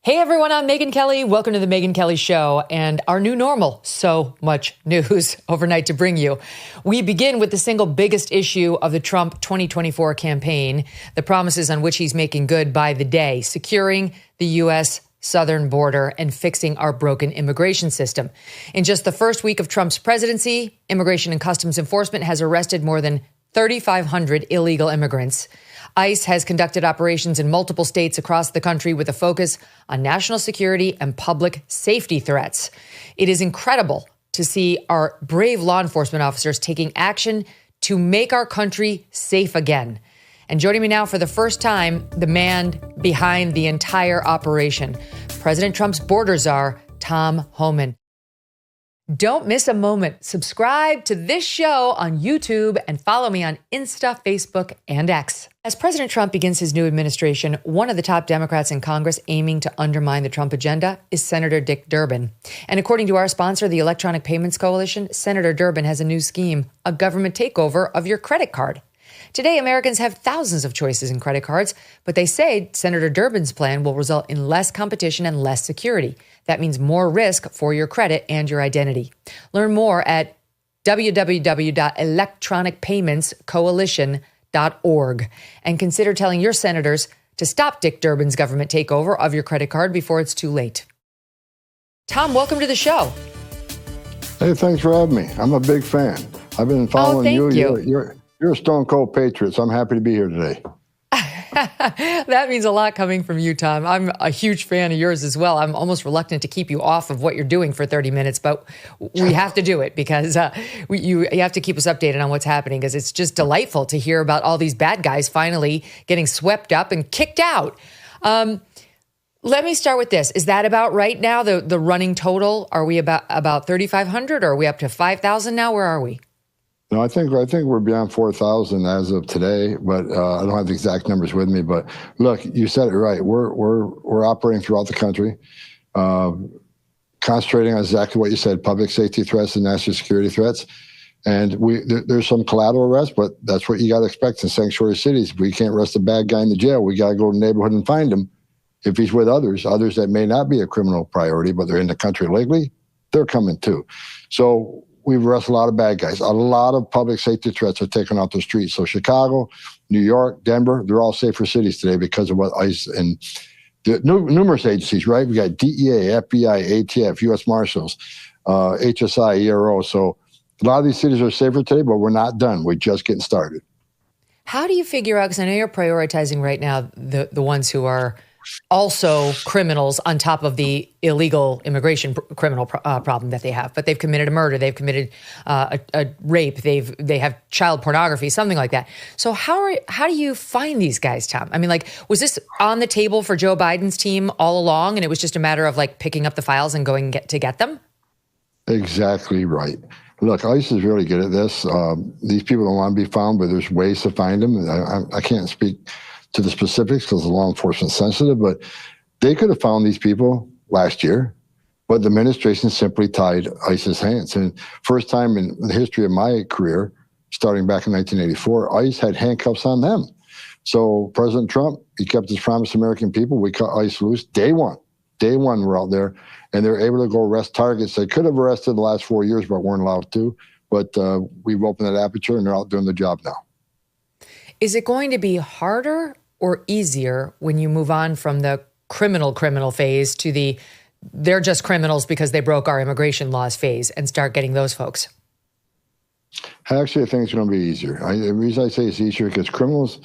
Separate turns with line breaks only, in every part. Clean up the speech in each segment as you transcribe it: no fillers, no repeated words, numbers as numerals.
Hey everyone, I'm Megyn Kelly. Welcome to the Megyn Kelly Show and our new normal. So much news overnight to bring you. We begin with the single biggest issue of the Trump 2024 campaign, the promises on which he's making good by the day, securing the U.S. southern border and fixing our broken immigration system. In just the first week of Trump's presidency, Immigration and Customs Enforcement has arrested more than 3,500 illegal immigrants. ICE has conducted operations in multiple states across the country with a focus on national security and public safety threats. It is incredible to see our brave law enforcement officers taking action to make our country safe again. And joining me now for the first time, the man behind the entire operation, President Trump's Border Czar Tom Homan. Don't miss a moment. Subscribe to this show on YouTube and follow me on Insta, Facebook, and X. As President Trump begins his new administration, one of the top Democrats in Congress aiming to undermine the Trump agenda is Senator Dick Durbin. And according to our sponsor, the Electronic Payments Coalition, Senator Durbin has a new scheme, a government takeover of your credit card. Today, Americans have thousands of choices in credit cards, but they say Senator Durbin's plan will result in less competition and less security. That means more risk for your credit and your identity. Learn more at www.electronicpaymentscoalition.org and consider telling your senators to stop Dick Durbin's government takeover of your credit card before it's too late. Tom, welcome to the show.
Hey, thanks for having me. I'm a big fan. I've been following you. You're a stone cold patriot, so I'm happy to be here today.
That means a lot coming from you, Tom. I'm a huge fan of yours as well. I'm almost reluctant to keep you off of what you're doing for 30 minutes, but we have to do it because you have to keep us updated on what's happening because it's just delightful to hear about all these bad guys finally getting swept up and kicked out. Let me start with this. Is that about right now, the running total? Are we about 3,500 or are we up to 5,000 now? Where are we?
No, I think we're beyond 4,000 as of today, but I don't have the exact numbers with me. But look, you said it right. We're operating throughout the country, concentrating on exactly what you said: public safety threats and national security threats. And there's some collateral arrests, but that's what you got to expect in sanctuary cities. We can't arrest a bad guy in the jail. We got to go to the neighborhood and find him. If he's with others that may not be a criminal priority, but they're in the country legally, they're coming too. So we've arrested a lot of bad guys. A lot of public safety threats are taken off the streets. So Chicago, New York, Denver, they're all safer cities today because of what ICE and the numerous agencies, right? We got DEA, FBI, ATF, U.S. Marshals, HSI, ERO. So a lot of these cities are safer today, but we're not done. We're just getting started.
How do you figure out, because I know you're prioritizing right now the ones who are also criminals on top of the illegal immigration criminal problem that they have, but they've committed a murder, they've committed a rape, they have child pornography, something like that. So how do you find these guys, Tom? I mean, like, was this on the table for Joe Biden's team all along, and it was just a matter of like picking up the files and going to get them? Exactly
right. Look, ICE is really good at this. These people don't want to be found, but there's ways to find them. I can't speak to the specifics because the law enforcement is sensitive, but they could have found these people last year, but the administration simply tied ICE's hands. And first time in the history of my career, starting back in 1984, ICE had handcuffs on them. So President Trump, he kept his promise to American people. We cut ICE loose day one. Day one, we're out there, and they're able to go arrest targets they could have arrested the last 4 years, but weren't allowed to. But we've opened that aperture, and they're out doing the job now.
Is it going to be harder or easier when you move on from the criminal phase to they're just criminals because they broke our immigration laws phase and start getting those folks?
Actually, I think it's going to be easier. The reason I say it's easier because criminals,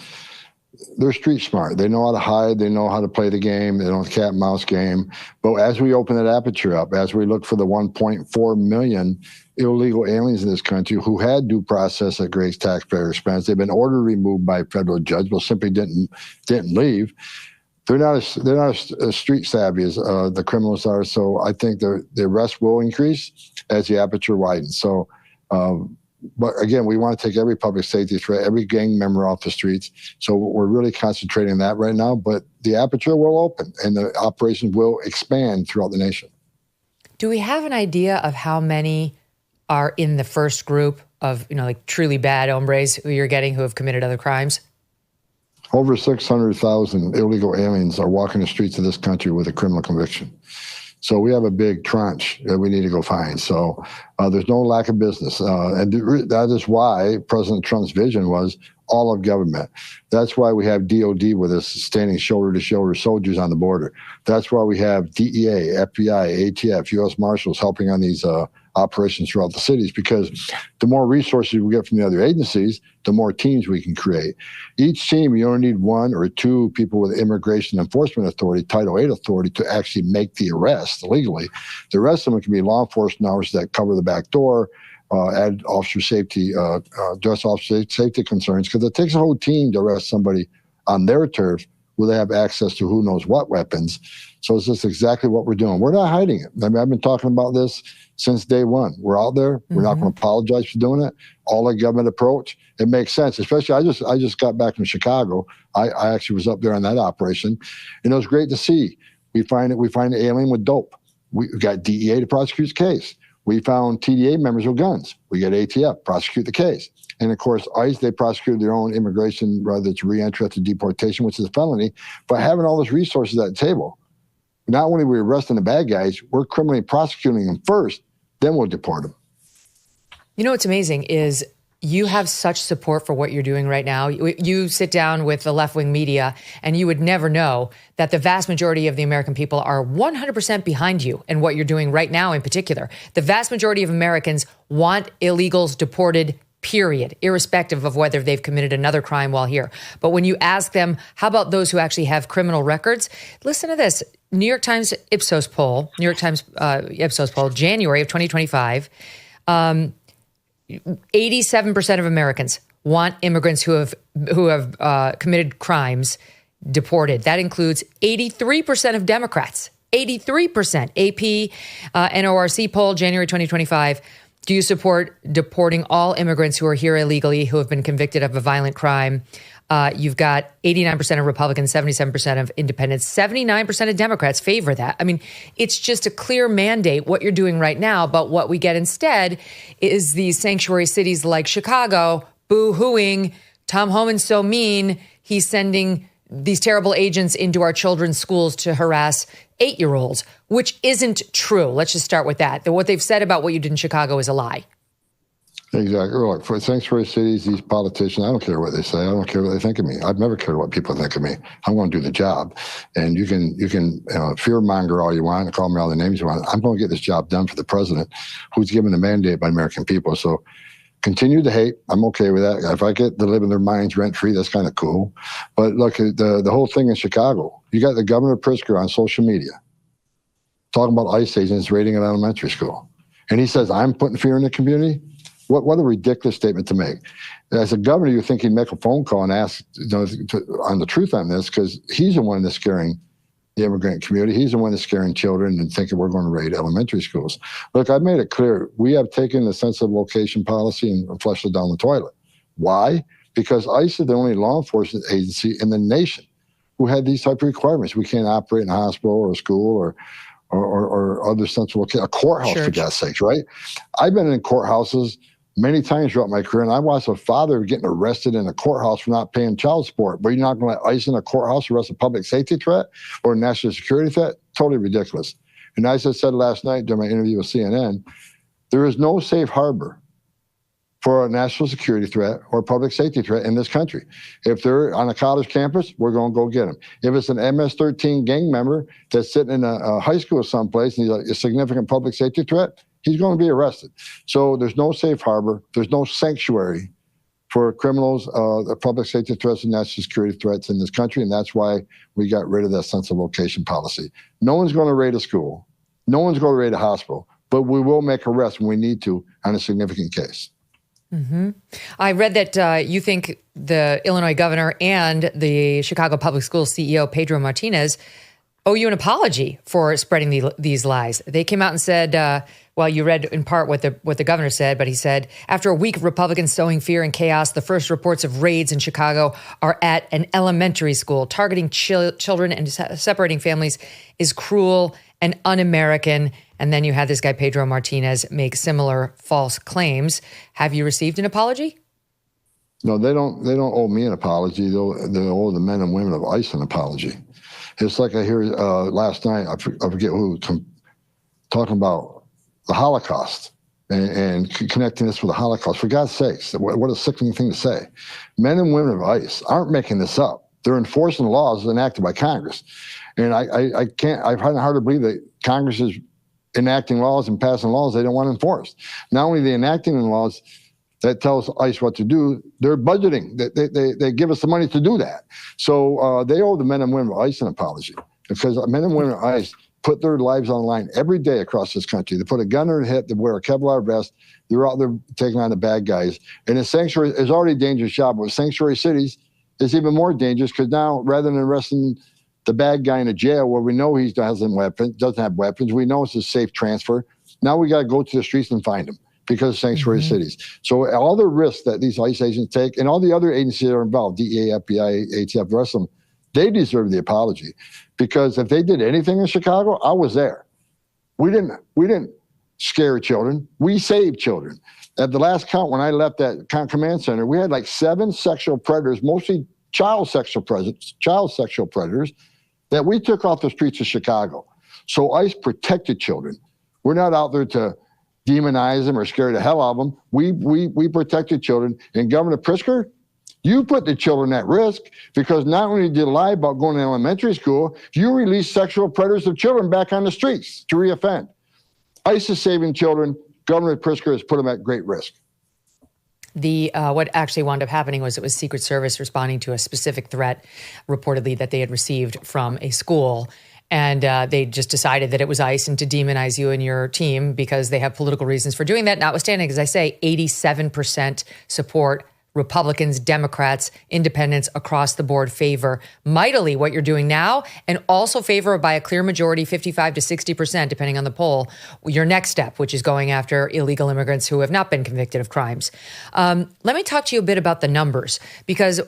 they're street smart. They know how to hide. They know how to play the game. They know the cat and mouse game. But as we open that aperture up, as we look for the 1.4 million illegal aliens in this country who had due process at great taxpayer expense, they've been ordered removed by a federal judge, but simply didn't leave. They're not as street savvy as the criminals are. So I think the arrests will increase as the aperture widens. So, but again, we want to take every public safety threat, every gang member off the streets. So we're really concentrating on that right now. But the aperture will open and the operations will expand throughout the nation.
Do we have an idea of how many are in the first group of, like truly bad hombres who you're getting who have committed other crimes?
Over 600,000 illegal aliens are walking the streets of this country with a criminal conviction. So we have a big tranche that we need to go find. So there's no lack of business. And that is why President Trump's vision was all of government. That's why we have DOD with us standing shoulder to shoulder soldiers on the border. That's why we have DEA, FBI, ATF, U.S. Marshals helping on these operations throughout the cities, because the more resources we get from the other agencies, the more teams we can create. Each team, you only need one or two people with immigration enforcement authority, Title VIII authority, to actually make the arrest legally. The rest of them can be law enforcement officers that cover the back door, add officer safety, address officer safety concerns, because it takes a whole team to arrest somebody on their turf where they have access to who knows what weapons. So it's just exactly what we're doing. We're not hiding it. I mean, I've been talking about this since day one. We're out there. We're not going to apologize for doing it. All the government approach, it makes sense. Especially, I just got back from Chicago. I actually was up there on that operation, and it was great to see. We find an alien with dope. We got DEA to prosecute the case. We found TDA members with guns. We get ATF, prosecute the case. And of course, ICE, they prosecuted their own immigration, whether it's re-entry to deportation, which is a felony. But having all those resources at the table, not only are we arresting the bad guys, we're criminally prosecuting them first, then we'll deport them.
You know what's amazing is you have such support for what you're doing right now. You sit down with the left-wing media, and you would never know that the vast majority of the American people are 100% behind you and what you're doing right now in particular. The vast majority of Americans want illegals deported, period, irrespective of whether they've committed another crime while here. But when you ask them, how about those who actually have criminal records? Listen to this. New York Times Ipsos poll, January of 2025, 87% of Americans want immigrants who have committed crimes deported. That includes 83% of Democrats. 83%. AP NORC poll, January 2025. Do you support deporting all immigrants who are here illegally, who have been convicted of a violent crime? You've got 89% of Republicans, 77% of independents, 79% of Democrats favor that. I mean, it's just a clear mandate what you're doing right now. But what we get instead is these sanctuary cities like Chicago boo-hooing, Tom Homan's so mean, he's sending these terrible agents into our children's schools to harass 8-year-olds, which isn't true. Let's just start with that. What they've said about what you did in Chicago is a lie.
Exactly. Look, for sanctuary cities, these politicians, I don't care what they say. I don't care what they think of me. I've never cared what people think of me. I'm going to do the job. And you can fear monger all you want and call me all the names you want. I'm going to get this job done for the president, who's given the mandate by American people. So continue to hate. I'm okay with that. If I get to live in their minds rent free, that's kind of cool. But look, the whole thing in Chicago, you got the governor Pritzker on social media talking about ICE agents raiding an elementary school. And he says, I'm putting fear in the community. What a ridiculous statement to make. As a governor, you think he'd make a phone call and ask on the truth on this, because he's the one that's scaring the immigrant community. He's the one that's scaring children and thinking we're going to raid elementary schools. Look, I've made it clear. We have taken the sensitive location policy and flushed it down the toilet. Why? Because ICE is the only law enforcement agency in the nation who had these type of requirements. We can't operate in a hospital or a school or other central location, a courthouse, for God's sakes, right? I've been in courthouses many times throughout my career, and I watched a father getting arrested in a courthouse for not paying child support. But you're not going to let ICE in a courthouse arrest a public safety threat or a national security threat? Totally ridiculous. And as I said last night during my interview with CNN, there is no safe harbor for a national security threat or public safety threat in this country. If they're on a college campus, we're going to go get them. If it's an MS-13 gang member that's sitting in a high school someplace and he's a significant public safety threat, he's going to be arrested. So there's no safe harbor. There's no sanctuary for criminals, the public safety threats and national security threats in this country. And that's why we got rid of that sense of location policy. No one's going to raid a school. No one's going to raid a hospital. But we will make arrests when we need to on a significant case.
Mm-hmm. I read that you think the Illinois governor and the Chicago Public Schools CEO, Pedro Martinez, owe you an apology for spreading these lies. They came out and said, well, you read in part what the governor said, but he said, after a week of Republicans sowing fear and chaos, the first reports of raids in Chicago are at an elementary school. Targeting children and separating families is cruel and un-American. And then you had this guy, Pedro Martinez, make similar false claims. Have you received an apology?
No, they don't owe me an apology. They owe the men and women of ICE an apology. It's like I hear last night, I forget who, talking about the Holocaust and connecting this with the Holocaust. For God's sakes, what a sickening thing to say. Men and women of ICE aren't making this up. They're enforcing laws enacted by Congress. And I find it hard to believe that Congress is enacting laws and passing laws they don't want enforced. Not only are they enacting the laws that tells ICE what to do, they're budgeting. They give us the money to do that. So they owe the men and women of ICE an apology, because men and women of ICE put their lives on the line every day across this country. They put a gun in their hip, they wear a Kevlar vest, they're out there taking on the bad guys. And in sanctuary, it's already a dangerous job, but with sanctuary cities, it's even more dangerous, because now, rather than arresting the bad guy in a jail where we know he doesn't have weapons, we know it's a safe transfer, now we got to go to the streets and find him, because of sanctuary cities. So all the risks that these ICE agents take, and all the other agencies that are involved, DEA, FBI, ATF, the rest of them, they deserve the apology. Because if they did anything in Chicago, I was there. We didn't scare children. We saved children. At the last count, when I left that command center, we had like 7 sexual predators, mostly child sexual predators, that we took off the streets of Chicago. So ICE protected children. We're not out there to demonize them or scare the hell out of them. We protected children. And Governor Pritzker, you put the children at risk, because not only did you lie about going to elementary school, you released sexual predators of children back on the streets to reoffend. ICE is saving children. Governor Pritzker has put them at great risk.
What actually wound up happening was it was Secret Service responding to a specific threat, reportedly, that they had received from a school. And they just decided that it was ICE and to demonize you and your team because they have political reasons for doing that. Notwithstanding, as I say, 87% support. Republicans, Democrats, independents across the board favor mightily what you're doing now, and also favor by a clear majority, 55 to 60%, depending on the poll, your next step, which is going after illegal immigrants who have not been convicted of crimes. Let me talk to you a bit about the numbers, because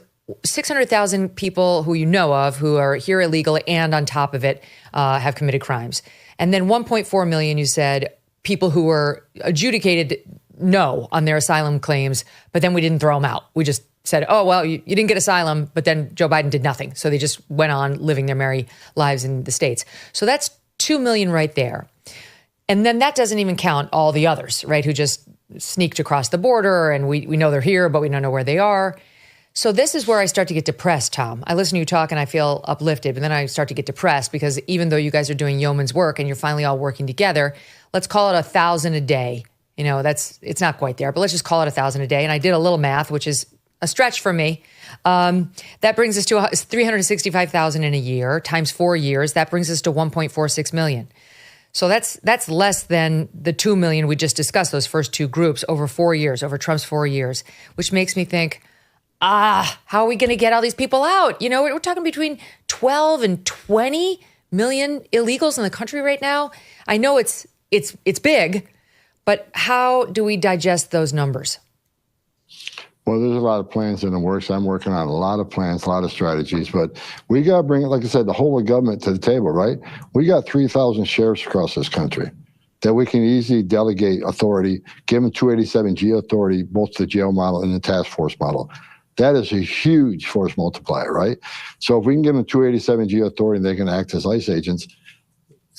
600,000 people who you know of who are here illegally and on top of it have committed crimes. And then 1.4 million, you said, people who were adjudicated no on their asylum claims, but then we didn't throw them out. We just said, oh, well, you didn't get asylum, but then Joe Biden did nothing. So they just went on living their merry lives in the States. So that's 2 million right there. And then that doesn't even count all the others, right, who just sneaked across the border, and we know they're here, but we don't know where they are. So this is where I start to get depressed, Tom. I listen to you talk and I feel uplifted, but then I start to get depressed, because even though you guys are doing yeoman's work and you're finally all working together, let's call it 1,000 a day. You know, it's not quite there, but let's just call it 1,000 a day. And I did a little math, which is a stretch for me. That brings us to 365,000 in a year times 4 years. That brings us to 1.46 million. So that's less than the 2 million we just discussed, those first two groups, over 4 years, over Trump's 4 years, which makes me think, how are we going to get all these people out? You know, we're talking between 12 and 20 million illegals in the country right now. I know it's big, but how do we digest those numbers?
Well, there's a lot of plans in the works. I'm working on a lot of plans, a lot of strategies, but we got to bring, like I said, the whole of government to the table, right? We got 3,000 sheriffs across this country that we can easily delegate authority, give them 287G authority, both the jail model and the task force model. That is a huge force multiplier, right? So if we can give them 287G authority and they can act as ICE agents,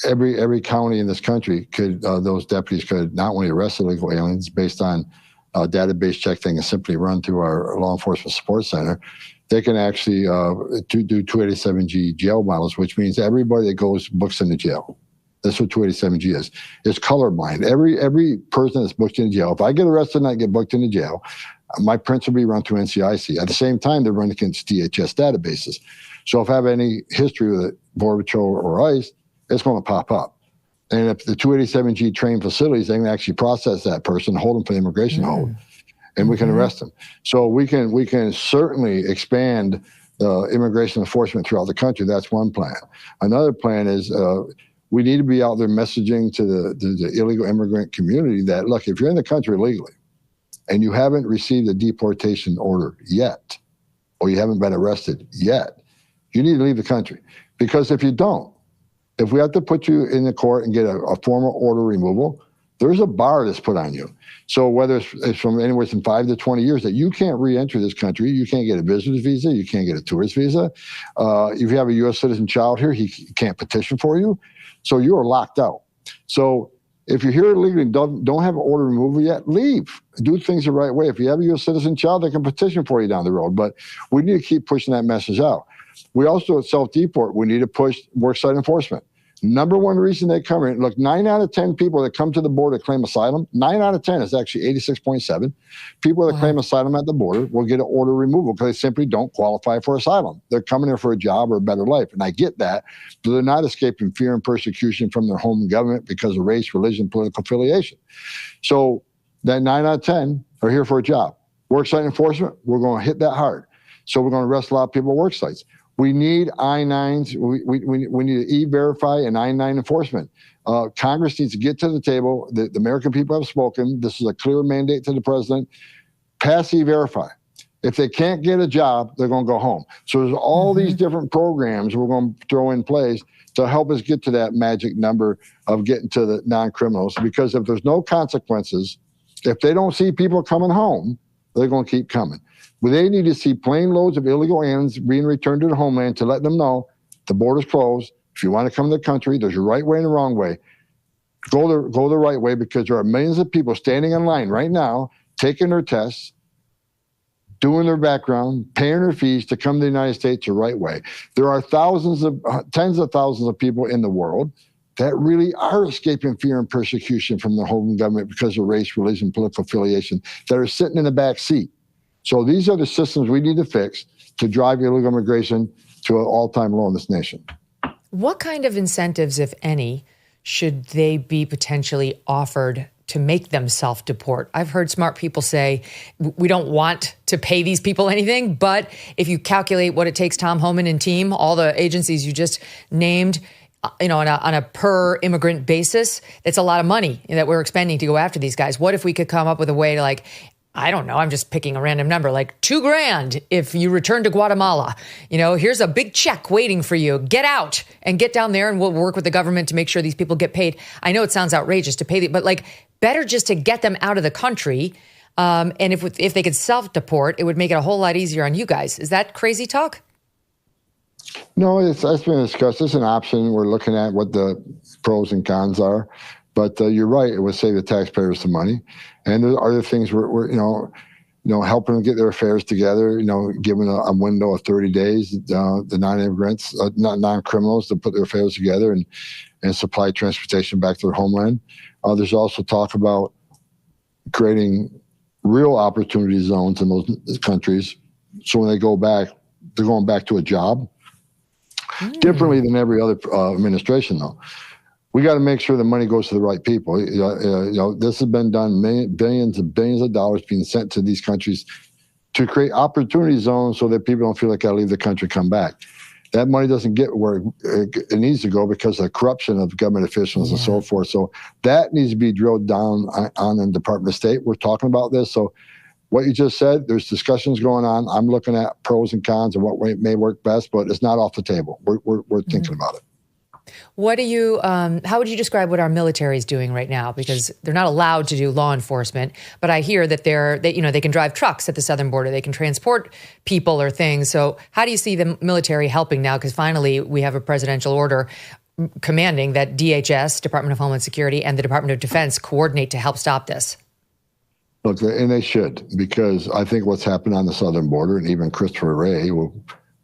every county in this country could, those deputies could not only arrest illegal aliens based on a database check they can simply run through our law enforcement support center. They can actually do 287G jail models, which means everybody that goes books into jail. That's what 287G is. It's colorblind. Every person that's booked into jail, if I get arrested and I get booked into jail, my prints will be run through NCIC. At the same time, they're running against DHS databases. So if I have any history with Border Patrol or ICE, it's going to pop up. And if the 287G trained facilities, they can actually process that person, hold them for the immigration hold, and we can arrest them. So we can certainly expand immigration enforcement throughout the country. That's one plan. Another plan is we need to be out there messaging to the illegal immigrant community that, look, if you're in the country illegally and you haven't received a deportation order yet, or you haven't been arrested yet, you need to leave the country. Because if you don't, if we have to put you in the court and get a formal order removal, there's a bar that's put on you. So whether it's from anywhere from 5 to 20 years that you can't re-enter this country, you can't get a visitor's visa, you can't get a tourist visa. If you have a U.S. citizen child here, he can't petition for you. So you are locked out. So if you're here illegally and don't have an order removal yet, leave. Do things the right way. If you have a U.S. citizen child, they can petition for you down the road. But we need to keep pushing that message out. We also, at self-deport, we need to push worksite enforcement. Number one reason they come in, look, 9 out of 10 people that come to the border claim asylum, 9 out of 10 is actually 86.7. People that claim asylum at the border will get an order removal because they simply don't qualify for asylum. They're coming here for a job or a better life. And I get that, but they're not escaping fear and persecution from their home government because of race, religion, political affiliation. So that 9 out of 10 are here for a job. Worksite enforcement, we're going to hit that hard. So we're going to arrest a lot of people at work sites. We need I-9s. We need to E-verify and I-9 enforcement. Congress needs to get to the table. The American people have spoken. This is a clear mandate to the president. Pass E-verify. If they can't get a job, they're going to go home. So there's all these different programs we're going to throw in place to help us get to that magic number of getting to the non-criminals. Because if there's no consequences, if they don't see people coming home, they're going to keep coming. Well, they need to see plane loads of illegal aliens being returned to their homeland to let them know the border's closed. If you want to come to the country, there's a right way and a wrong way. Go the right way, because there are millions of people standing in line right now, taking their tests, doing their background, paying their fees to come to the United States the right way. There are tens of thousands of people in the world that really are escaping fear and persecution from their home government because of race, religion, political affiliation, that are sitting in the back seat. So these are the systems we need to fix to drive illegal immigration to an all-time low in this nation.
What kind of incentives, if any, should they be potentially offered to make them self-deport? I've heard smart people say, we don't want to pay these people anything, but if you calculate what it takes Tom Homan and team, all the agencies you just named, on a per immigrant basis, it's a lot of money that we're expending to go after these guys. What if we could come up with a way to, I don't know, I'm just picking a random number, like $2,000 if you return to Guatemala. Here's a big check waiting for you. Get out and get down there, and we'll work with the government to make sure these people get paid. I know it sounds outrageous to pay, but better just to get them out of the country. And if they could self-deport, it would make it a whole lot easier on you guys. Is that crazy talk?
No, that's been discussed. It's an option. We're looking at what the pros and cons are. But you're right, it would save the taxpayers some money. And there are other things we're helping them get their affairs together, giving a window of 30 days, the non-immigrants, non-criminals to put their affairs together and supply transportation back to their homeland. There's also talk about creating real opportunity zones in those countries. So when they go back, they're going back to a job differently than every other administration, though. We got to make sure the money goes to the right people. This has been done, billions and billions of dollars being sent to these countries to create opportunity zones so that people don't feel like I leave the country, come back. That money doesn't get where it needs to go because of the corruption of government officials and so forth. So that needs to be drilled down on the Department of State. We're talking about this. So what you just said, there's discussions going on. I'm looking at pros and cons and what may work best, but it's not off the table. We're thinking about it.
What do you, how would you describe what our military is doing right now? Because they're not allowed to do law enforcement, but I hear that they can drive trucks at the southern border. They can transport people or things. So how do you see the military helping now? Because finally we have a presidential order commanding that DHS, Department of Homeland Security, and the Department of Defense coordinate to help stop this.
Look, and they should, because I think what's happened on the southern border, and even Christopher Wray,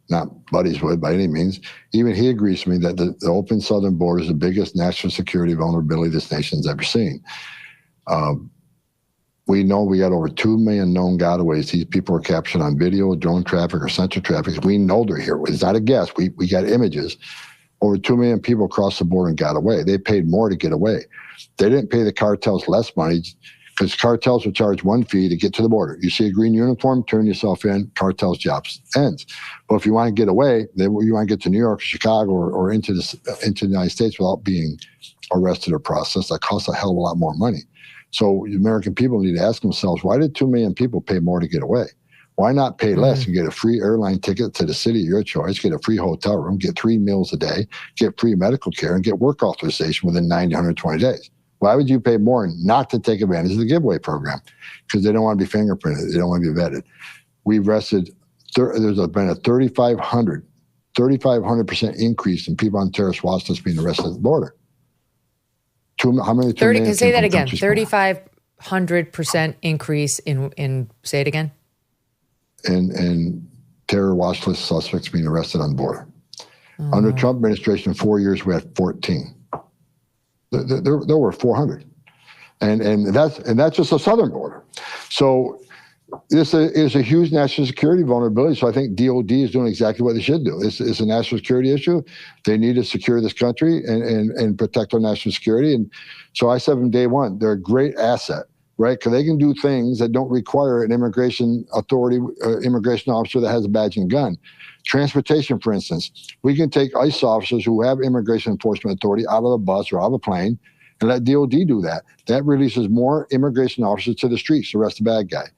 not buddies with by any means, even he agrees with me that the open southern border is the biggest national security vulnerability this nation's ever seen. We know we got over 2 million known gotaways. These people are captured on video, drone traffic, or sensor traffic. We know they're here. It's not a guess. We got images. Over 2 million people crossed the border and got away. They paid more to get away. They didn't pay the cartels less money, because cartels will charge one fee to get to the border. You see a green uniform, turn yourself in, cartel's jobs ends. But if you want to get away, then you want to get to New York, Chicago, or into the United States without being arrested or processed, that costs a hell of a lot more money. So the American people need to ask themselves, why did 2 million people pay more to get away? Why not pay less and get a free airline ticket to the city of your choice, get a free hotel room, get 3 meals a day, get free medical care, and get work authorization within 90 to 120 days? Why would you pay more not to take advantage of the giveaway program? Because they don't want to be fingerprinted. They don't want to be vetted. We've arrested, there's been a 3,500% increase in people on terrorist watch lists being arrested at the border. How many?
30, can say that again. 3,500% increase in, say it again.
In terror watch list suspects being arrested on the border. Under Trump administration, 4 years, we had 14. There were 400. And that's just the southern border. So this is a huge national security vulnerability. So I think DOD is doing exactly what they should do. It's a national security issue. They need to secure this country and protect our national security. And so I said from day one, they're a great asset, right? Because they can do things that don't require an immigration authority, immigration officer that has a badge and gun. Transportation, for instance, we can take ICE officers who have immigration enforcement authority out of the bus or out of a plane and let DOD do that. That releases more immigration officers to the streets to arrest the bad guy.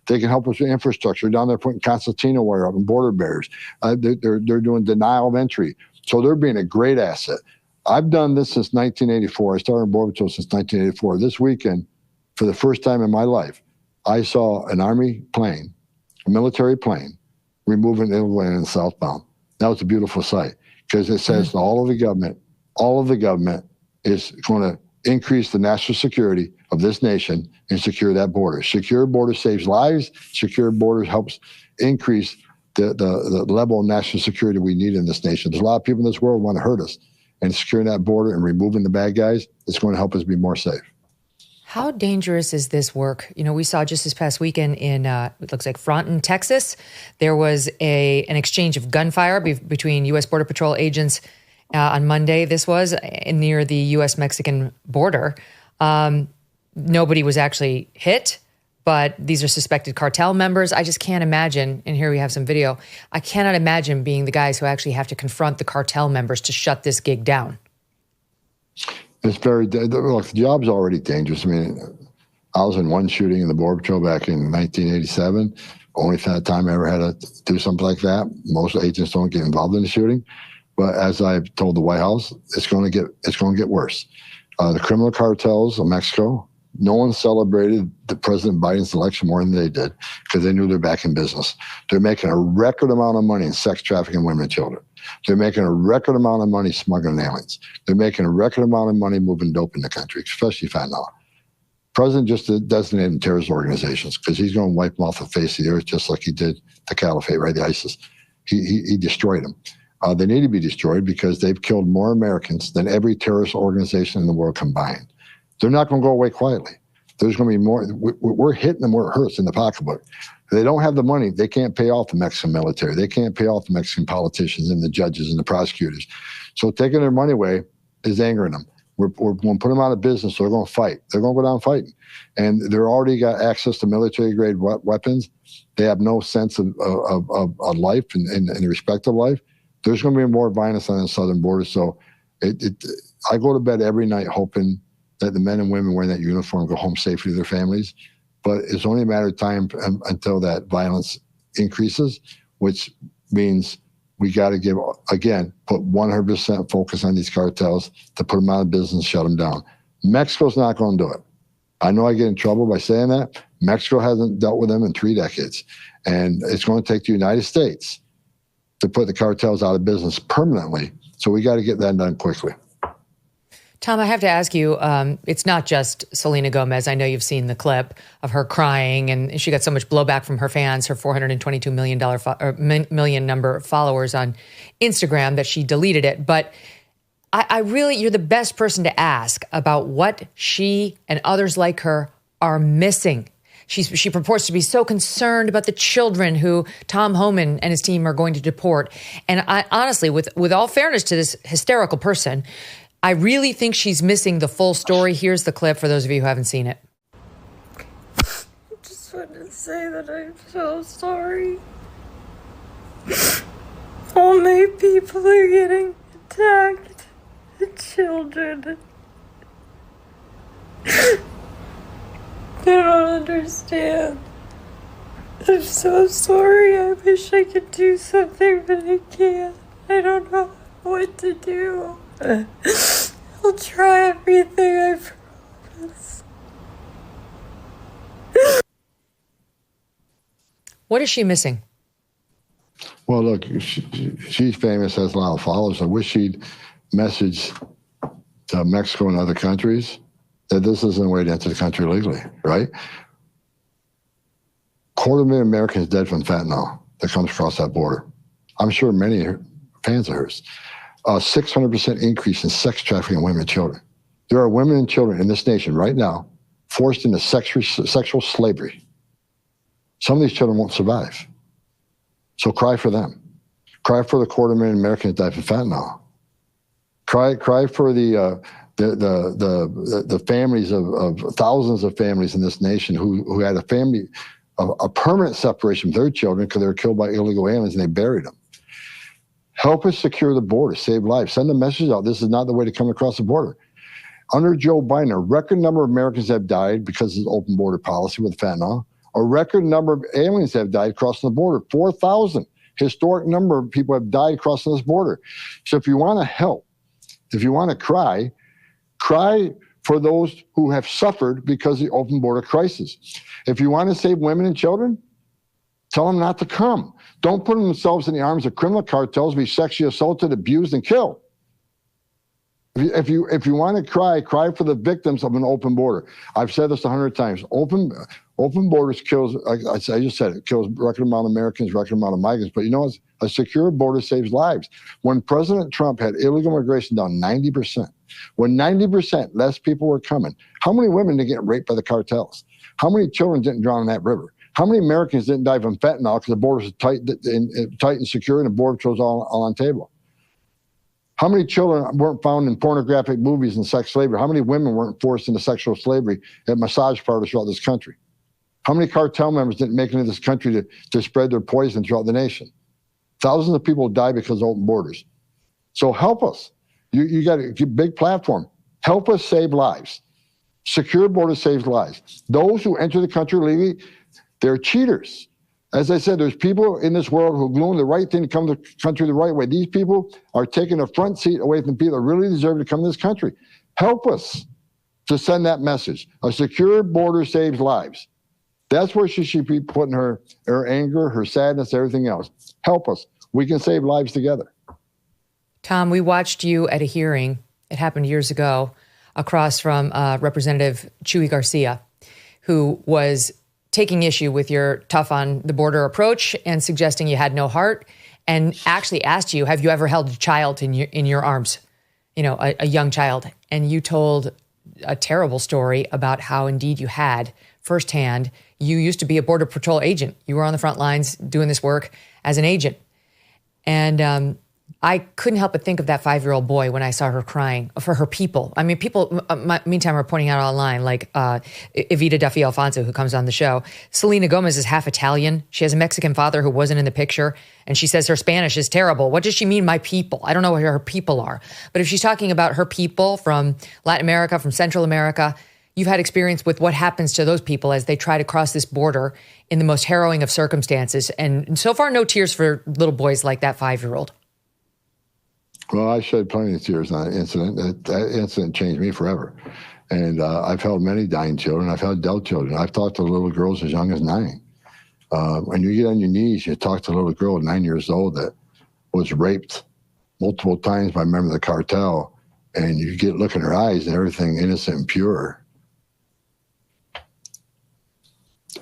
They can help us with infrastructure. Down there putting concertina wire up and border barriers. They're doing denial of entry. So they're being a great asset. I've done this since 1984. I started in Border Patrol since 1984. This weekend, for the first time in my life, I saw an Army plane, a military plane, removing illegal aliens southbound. That was a beautiful sight because it says to all of the government is going to increase the national security of this nation and secure that border. Secure border saves lives. Secure borders helps increase the level of national security we need in this nation. There's a lot of people in this world who want to hurt us, and securing that border and removing the bad guys is going to help us be more safe.
How dangerous is this work? You know, we saw just this past weekend in, it looks like Fronton, Texas, there was an exchange of gunfire between U.S. Border Patrol agents on Monday. This was near the U.S.-Mexican border. Nobody was actually hit, but these are suspected cartel members. I just can't imagine, and here we have some video, I cannot imagine being the guys who actually have to confront the cartel members to shut this gig down.
It's look, the job's already dangerous. I mean, I was in one shooting in the Border Patrol back in 1987. Only time I ever had to do something like that. Most agents don't get involved in the shooting. But as I've told the White House, it's going to get worse. The criminal cartels of Mexico, no one celebrated the President Biden's election more than they did because they knew they're back in business. They're making a record amount of money in sex trafficking women and children. They're making a record amount of money smuggling aliens. They're making a record amount of money moving dope in the country, especially fentanyl. President just designated them terrorist organizations because he's going to wipe them off the face of the earth just like he did the Caliphate, right? The ISIS. He destroyed them. They need to be destroyed because they've killed more Americans than every terrorist organization in the world combined. They're not going to go away quietly. There's going to be more. We're hitting them where it hurts in the pocketbook. If they don't have the money, they can't pay off the Mexican military. They can't pay off the Mexican politicians and the judges and the prosecutors. So taking their money away is angering them. We're going to put them out of business, so they're going to fight. They're going to go down fighting. And they're already got access to military-grade weapons. They have no sense of life and the respect of life. There's going to be more violence on the southern border. So I go to bed every night hoping that the men and women wearing that uniform go home safely to their families. But it's only a matter of time until that violence increases, which means we got to put 100% focus on these cartels to put them out of business, shut them down. Mexico's not going to do it. I know I get in trouble by saying that. Mexico hasn't dealt with them in 3 decades. And it's going to take the United States to put the cartels out of business permanently. So we got to get that done quickly.
Tom, I have to ask you, it's not just Selena Gomez. I know you've seen the clip of her crying, and she got so much blowback from her fans, her $422 million number of followers on Instagram, that she deleted it. But I really, you're the best person to ask about what she and others like her are missing. She purports to be so concerned about the children who Tom Homan and his team are going to deport. And I honestly, with all fairness to this hysterical person, I really think she's missing the full story. Here's the clip for those of you who haven't seen it.
I just want to say that I'm so sorry. All my people are getting attacked. The children. I don't understand. I'm so sorry. I wish I could do something, but I can't. I don't know what to do. I'll try everything, I Yes.
What is she missing?
Well, look, she's famous, has a lot of followers. I wish she'd message to Mexico and other countries that this isn't a way to enter the country legally, right? 250,000 Americans dead from fentanyl that comes across that border. I'm sure many are fans of hers. 600% increase in sex trafficking of women and children. There are women and children in this nation right now forced into sexual slavery. Some of these children won't survive. So cry for them. Cry for the 250,000 Americans that died from fentanyl. Cry for the families of thousands of families in this nation who had a permanent separation from their children because they were killed by illegal aliens and they buried them. Help us secure the border, save lives. Send a message out. This is not the way to come across the border. Under Joe Biden, a record number of Americans have died because of the open border policy with fentanyl. A record number of aliens have died crossing the border. 4,000. Historic number of people have died crossing this border. So if you want to help, if you want to cry for those who have suffered because of the open border crisis. If you want to save women and children, tell them not to come. Don't put themselves in the arms of criminal cartels, be sexually assaulted, abused, and killed. If you want to cry for the victims of an open border. I've said this 100 times. Open borders kills, I just said it, kills record amount of Americans, record amount of migrants. But you know what? A secure border saves lives. When President Trump had illegal immigration down 90%, when 90% less people were coming, how many women didn't get raped by the cartels? How many children didn't drown in that river? How many Americans didn't die from fentanyl because the border was tight and secure and the border patrol was all on the table? How many children weren't found in pornographic movies and sex slavery? How many women weren't forced into sexual slavery at massage parlors throughout this country? How many cartel members didn't make it into this country to spread their poison throughout the nation? Thousands of people died because of open borders. So help us. You got a big platform. Help us save lives. Secure border saves lives. Those who enter the country legally, they're cheaters. As I said, there's people in this world who are doing the right thing to come to the country the right way. These people are taking a front seat away from people that really deserve to come to this country. Help us to send that message. A secure border saves lives. That's where she should be putting her anger, her sadness, everything else. Help us. We can save lives together.
Tom, we watched you at a hearing. It happened years ago across from Representative Chuy Garcia, who was taking issue with your tough on the border approach and suggesting you had no heart, and actually asked you, have you ever held a child in your arms, a young child? And you told a terrible story about how indeed you had firsthand. You used to be a Border Patrol agent. You were on the front lines doing this work as an agent. And I couldn't help but think of that 5-year-old boy when I saw her crying for her people. I mean, people, meantime, are pointing out online, like Evita Duffy Alfonso, who comes on the show. Selena Gomez is half Italian. She has a Mexican father who wasn't in the picture. And she says her Spanish is terrible. What does she mean, my people? I don't know what her people are. But if she's talking about her people from Latin America, from Central America, you've had experience with what happens to those people as they try to cross this border in the most harrowing of circumstances. And so far, no tears for little boys like that 5-year-old.
Well, I shed plenty of tears on that incident. That incident changed me forever. And I've held many dying children. I've held adult children. I've talked to little girls as young as 9. When you get on your knees, you talk to a little girl at 9 years old that was raped multiple times by a member of the cartel, and you look in her eyes and everything innocent and pure.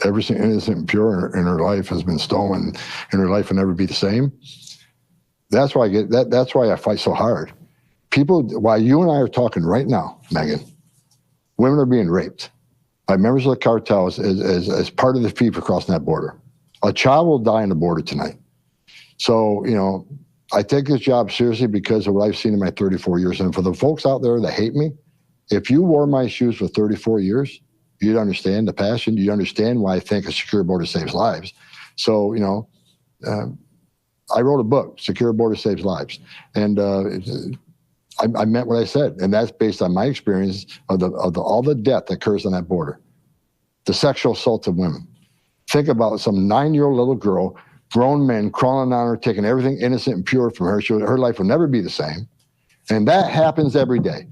Everything innocent and pure in her life has been stolen, and her life will never be the same. That's why that's why I fight so hard. People, while you and I are talking right now, Megyn, women are being raped by members of the cartels as part of the people crossing that border. A child will die on the border tonight. So, I take this job seriously because of what I've seen in my 34 years. And for the folks out there that hate me, if you wore my shoes for 34 years, you'd understand the passion. You'd understand why I think a secure border saves lives. So, I wrote a book, Secure Border Saves Lives. And I meant what I said. And that's based on my experience of all the death that occurs on that border. The sexual assault of women. Think about some 9-year-old little girl, grown men crawling on her, taking everything innocent and pure from her. Her life will never be the same. And that happens every day.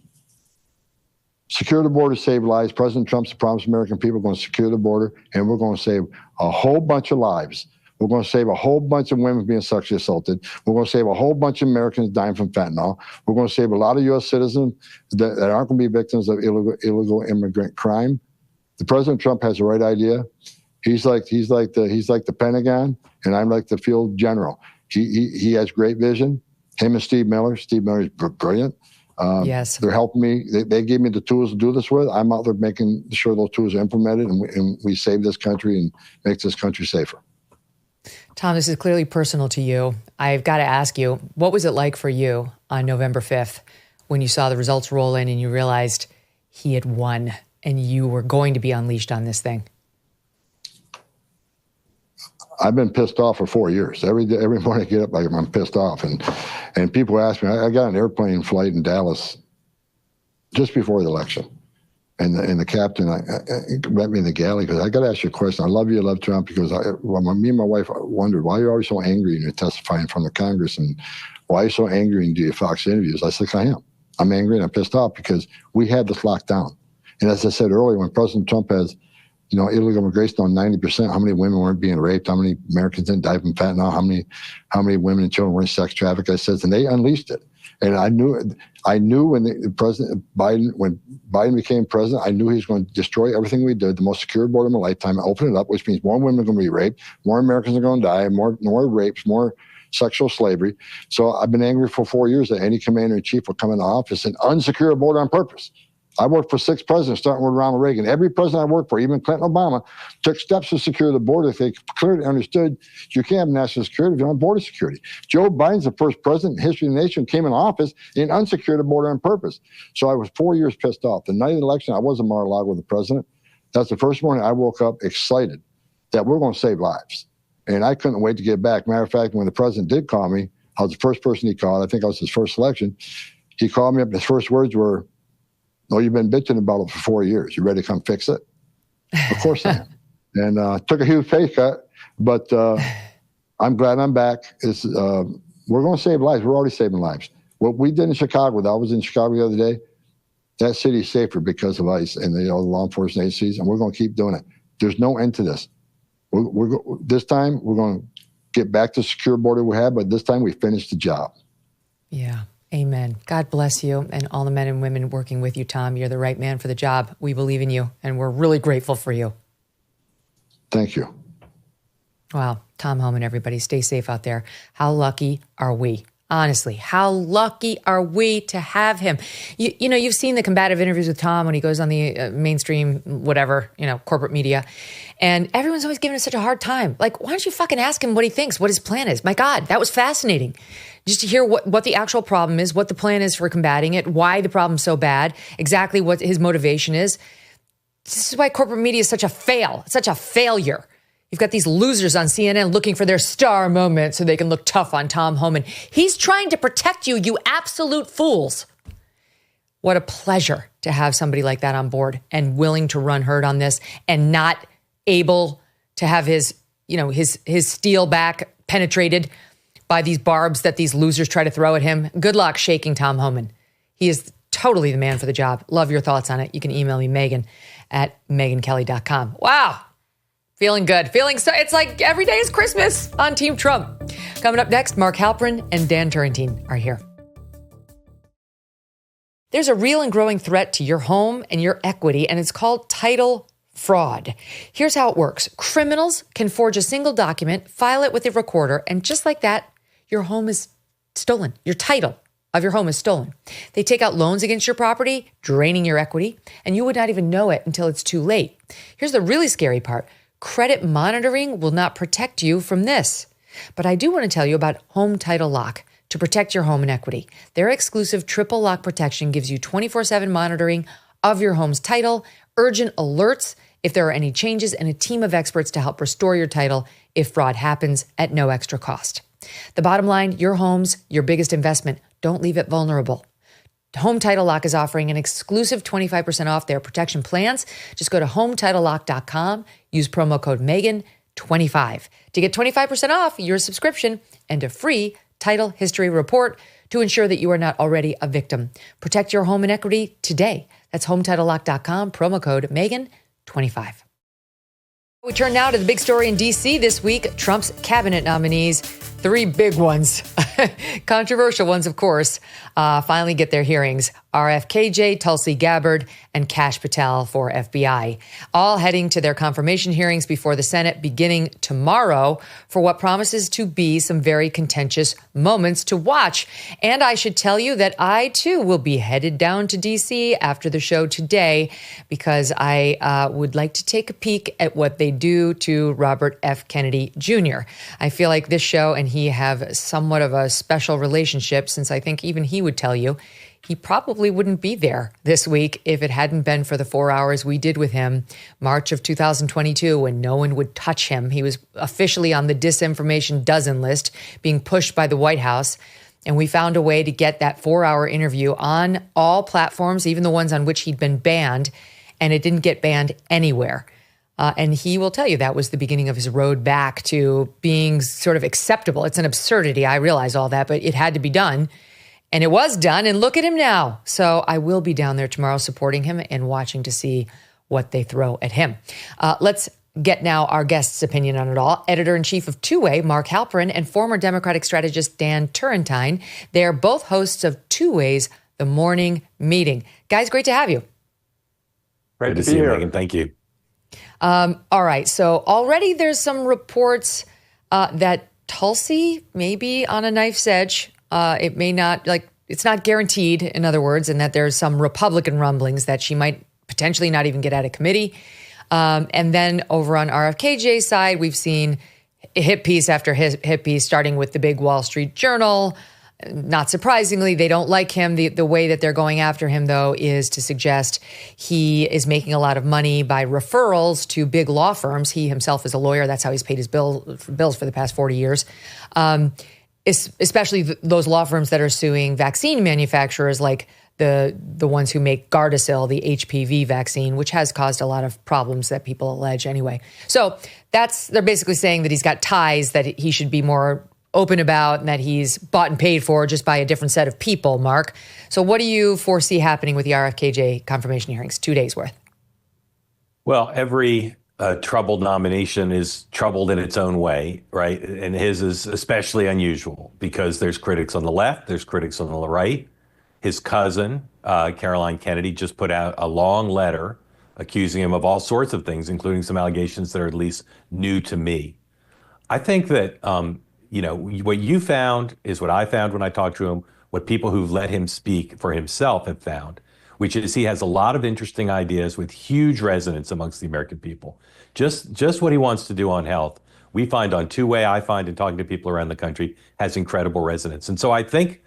Secure the border, save lives. President Trump's promised American people we're going to secure the border, and we're going to save a whole bunch of lives. We're going to save a whole bunch of women being sexually assaulted. We're going to save a whole bunch of Americans dying from fentanyl. We're going to save a lot of U.S. citizens that aren't going to be victims of illegal immigrant crime. The President Trump has the right idea. He's like the Pentagon, and I'm like the field general. He has great vision. Him and Steve Miller. Steve Miller is brilliant.
Yes.
They're helping me. They gave me the tools to do this with. I'm out there making sure those tools are implemented, and we save this country and make this country safer.
Tom, this is clearly personal to you. I've got to ask you, what was it like for you on November 5th when you saw the results roll in and you realized he had won and you were going to be unleashed on this thing?
I've been pissed off for 4 years. Every morning I get up, I'm pissed off. And people ask me, I got an airplane flight in Dallas just before the election. And the captain met me in the galley because I got to ask you a question. I love Trump because me and my wife wondered, why are you always so angry and you're testifying from the Congress? And why are you so angry and do your Fox interviews? I said, I am. I'm angry and I'm pissed off because we had this locked down. And as I said earlier, when President Trump has illegal immigration on 90%, how many women weren't being raped, how many Americans didn't die from fentanyl, how many women and children weren't sex trafficked, I said, and they unleashed it. And I knew when when Biden became president, I knew he was going to destroy everything we did, the most secure border of my lifetime, open it up, which means more women are going to be raped, more Americans are going to die, more rapes, more sexual slavery. So I've been angry for 4 years that any commander-in-chief will come into office and unsecure a border on purpose. I worked for 6 presidents, starting with Ronald Reagan. Every president I worked for, even Clinton, Obama, took steps to secure the border. They clearly understood you can't have national security if you don't have border security. Joe Biden's the first president in history of the nation came in office and unsecured the border on purpose. So I was 4 years pissed off. The night of the election, I was in Mar-a-Lago with the president. That's the first morning I woke up excited that we're going to save lives. And I couldn't wait to get back. Matter of fact, when the president did call me, I was the first person he called. I think I was his first selection. He called me up, and his first words were, "No, you've been bitching about it for 4 years. You ready to come fix it?" Of course I am. And took a huge pay cut, but I'm glad I'm back. We're going to save lives. We're already saving lives. What we did in Chicago, I was in Chicago the other day, that city's safer because of ICE and the law enforcement agencies, and we're going to keep doing it. There's no end to this. This time, we're going to get back to the secure border we had, but this time we finished the job.
Yeah. Amen. God bless you and all the men and women working with you, Tom. You're the right man for the job. We believe in you, and we're really grateful for you.
Thank you.
Wow. Tom Homan, everybody, stay safe out there. How lucky are we? Honestly, how lucky are we to have him? You know, you've seen the combative interviews with Tom when he goes on the mainstream, whatever, corporate media. And everyone's always giving him such a hard time. Like, why don't you fucking ask him what he thinks, what his plan is? My God, that was fascinating. Just to hear what the actual problem is, what the plan is for combating it, why the problem's so bad, exactly what his motivation is. This is why corporate media is such a failure. You've got these losers on CNN looking for their star moment so they can look tough on Tom Homan. He's trying to protect you, you absolute fools. What a pleasure to have somebody like that on board and willing to run herd on this and not able to have his steel back penetrated by these barbs that these losers try to throw at him. Good luck shaking Tom Homan. He is totally the man for the job. Love your thoughts on it. You can email me, Megyn at megynkelly.com. Wow. Feeling good. It's like every day is Christmas on Team Trump. Coming up next, Mark Halperin and Dan Turrentine are here. There's a real and growing threat to your home and your equity, and it's called title fraud. Here's how it works. Criminals can forge a single document, file it with a recorder, and just like that, your home is stolen. Your title of your home is stolen. They take out loans against your property, draining your equity, and you would not even know it until it's too late. Here's the really scary part. Credit monitoring will not protect you from this. But I do want to tell you about Home Title Lock to protect your home and equity. Their exclusive triple lock protection gives you 24/7 monitoring of your home's title, urgent alerts if there are any changes, and a team of experts to help restore your title if fraud happens at no extra cost. The bottom line, your home's your biggest investment. Don't leave it vulnerable. Home Title Lock is offering an exclusive 25% off their protection plans. Just go to HometitleLock.com, use promo code Megyn25 to get 25% off your subscription and a free title history report to ensure that you are not already a victim. Protect your home and equity today. That's HomeTitleLock.com, promo code Megyn25. We turn now to the big story in D.C. this week. Trump's cabinet nominees, 3 big ones, controversial ones, of course, finally get their hearings. RFK, Tulsi Gabbard, and Kash Patel for FBI, all heading to their confirmation hearings before the Senate beginning tomorrow for what promises to be some very contentious moments to watch. And I should tell you that I, too, will be headed down to D.C. after the show today because I would like to take a peek at what they do to Robert F. Kennedy Jr. I feel like this show and he have somewhat of a special relationship, since I think even he would tell you he probably wouldn't be there this week if it hadn't been for the 4 hours we did with him March of 2022 when no one would touch him. He was officially on the disinformation dozen list, being pushed by the White House. And we found a way to get that 4-hour interview on all platforms, even the ones on which he'd been banned, and it didn't get banned anywhere. And he will tell you that was the beginning of his road back to being sort of acceptable. It's an absurdity. I realize all that, but it had to be done. And it was done. And look at him now. So I will be down there tomorrow supporting him and watching to see what they throw at him. Let's get now our guest's opinion on it all. Editor-in-chief of Two-Way, Mark Halperin, and former Democratic strategist Dan Turrentine. They're both hosts of Two-Way's The Morning Meeting. Guys, great to have you.
Great to see you, Megyn. Thank you.
All right. So already there's some reports that Tulsi may be on a knife's edge. It may not, it's not guaranteed, in other words, and that there's some Republican rumblings that she might potentially not even get out of committee. And then over on RFKJ's side, we've seen hit piece after hit piece, starting with the big Wall Street Journal. Not surprisingly, they don't like him. The way that they're going after him, though, is to suggest he is making a lot of money by referrals to big law firms. He himself is a lawyer. That's how he's paid his bills for the past 40 years. Especially those law firms that are suing vaccine manufacturers like the ones who make Gardasil, the HPV vaccine, which has caused a lot of problems that people allege anyway. So they're basically saying that he's got ties that he should be more open about and that he's bought and paid for just by a different set of people, Mark. So what do you foresee happening with the RFKJ confirmation hearings, 2 days worth?
Well, every troubled nomination is troubled in its own way, right? And his is especially unusual because there's critics on the left, there's critics on the right. His cousin, Caroline Kennedy, just put out a long letter accusing him of all sorts of things, including some allegations that are at least new to me. I think that, what you found is what I found when I talked to him, what people who've let him speak for himself have found, which is he has a lot of interesting ideas with huge resonance amongst the American people. Just what he wants to do on health, we find on Two-Way, I find in talking to people around the country, has incredible resonance. And so I think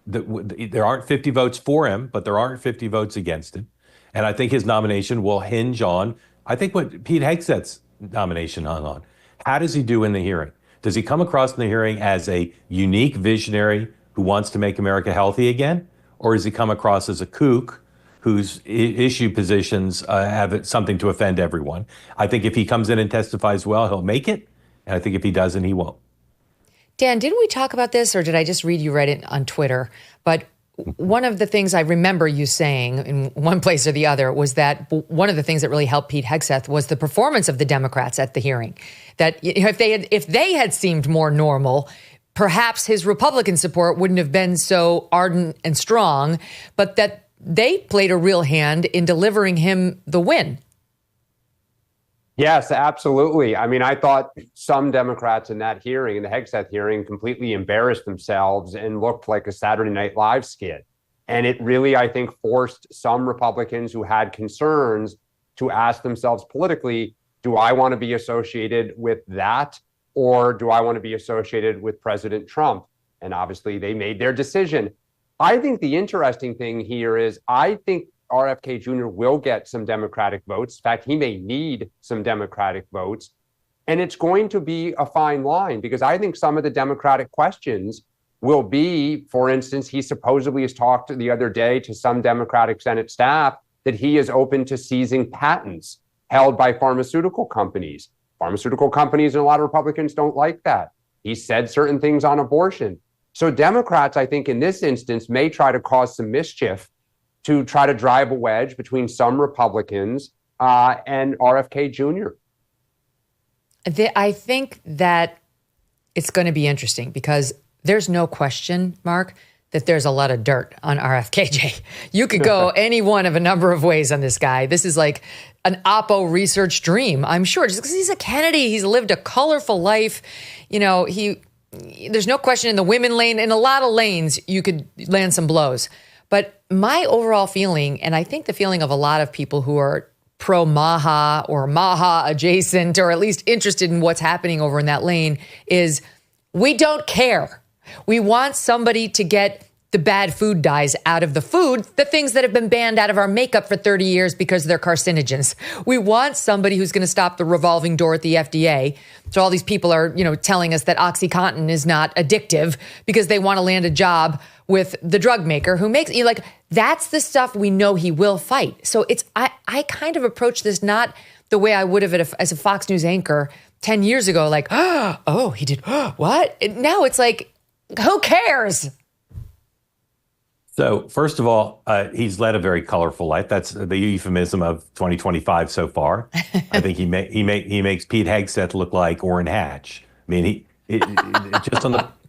that there aren't 50 votes for him, but there aren't 50 votes against him. And I think his nomination will hinge on, I think what Pete Hegseth's nomination hung on. How does he do in the hearing? Does he come across in the hearing as a unique visionary who wants to make America healthy again? Or does he come across as a kook whose issue positions have something to offend everyone? I think if he comes in and testifies well, he'll make it. And I think if he doesn't, he won't.
Dan, didn't we talk about this, or did I just read you read it on Twitter? But one of the things I remember you saying in one place or the other was that one of the things that really helped Pete Hegseth was the performance of the Democrats at the hearing. That if they had seemed more normal, perhaps his Republican support wouldn't have been so ardent and strong, but that they played a real hand in delivering him the win.
Yes, absolutely. I mean, I thought some Democrats in that hearing, in the Hegseth hearing, completely embarrassed themselves and looked like a Saturday Night Live skit. And it really, I think, forced some Republicans who had concerns to ask themselves politically, do I want to be associated with that, or do I want to be associated with President Trump? And obviously, they made their decision. I think the interesting thing here is I think RFK Jr. will get some Democratic votes. In fact, he may need some Democratic votes. And it's going to be a fine line because I think some of the Democratic questions will be, for instance, he supposedly has talked the other day to some Democratic Senate staff that he is open to seizing patents held by pharmaceutical companies. Pharmaceutical companies and a lot of Republicans don't like that. He said certain things on abortion. So Democrats, I think, in this instance, may try to cause some mischief to try to drive a wedge between some Republicans and RFK Jr.
I think that it's going to be interesting because there's no question, Mark, that there's a lot of dirt on RFKJ. You could go any one of a number of ways on this guy. This is like an Oppo research dream, I'm sure, just because he's a Kennedy. He's lived a colorful life. You know, there's no question in the women lane, in a lot of lanes, you could land some blows. But my overall feeling, and I think the feeling of a lot of people who are pro-MAHA or MAHA adjacent, or at least interested in what's happening over in that lane, is we don't care. We want somebody to get the bad food dyes out of the food, the things that have been banned out of our makeup for 30 years because they're carcinogens. We want somebody who's going to stop the revolving door at the FDA. So all these people are, telling us that OxyContin is not addictive because they want to land a job with the drug maker who makes you that's the stuff we know he will fight. So I kind of approach this not the way I would have as a Fox News anchor 10 years ago, oh, he did what? Now it's like, who cares?
So first of all, he's led a very colorful life. That's the euphemism of 2025 so far. I think he makes Pete Hegseth look like Orrin Hatch. I mean,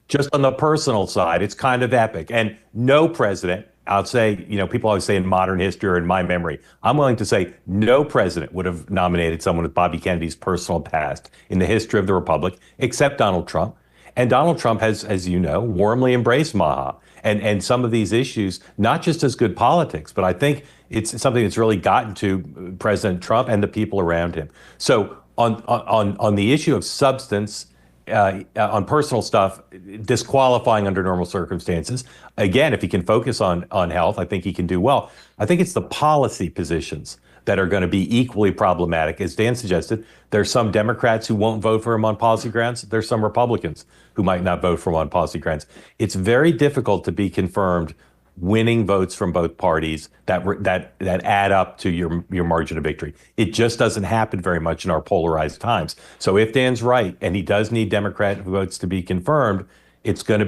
just on the personal side, it's kind of epic. And no president, I'll say, people always say in modern history or in my memory, I'm willing to say no president would have nominated someone with Bobby Kennedy's personal past in the history of the Republic, except Donald Trump. And Donald Trump has, as you know, warmly embraced MAHA and some of these issues, not just as good politics, but I think it's something that's really gotten to President Trump and the people around him. So on the issue of substance, on personal stuff, disqualifying under normal circumstances, again, if he can focus on health, I think he can do well. I think it's the policy positions that are going to be equally problematic. As Dan suggested, there's some Democrats who won't vote for him on policy grounds. There's some Republicans who might not vote for him on policy grounds. It's very difficult to be confirmed winning votes from both parties that add up to your margin of victory. It just doesn't happen very much in our polarized times. So if Dan's right, and he does need Democrat votes to be confirmed, it's going to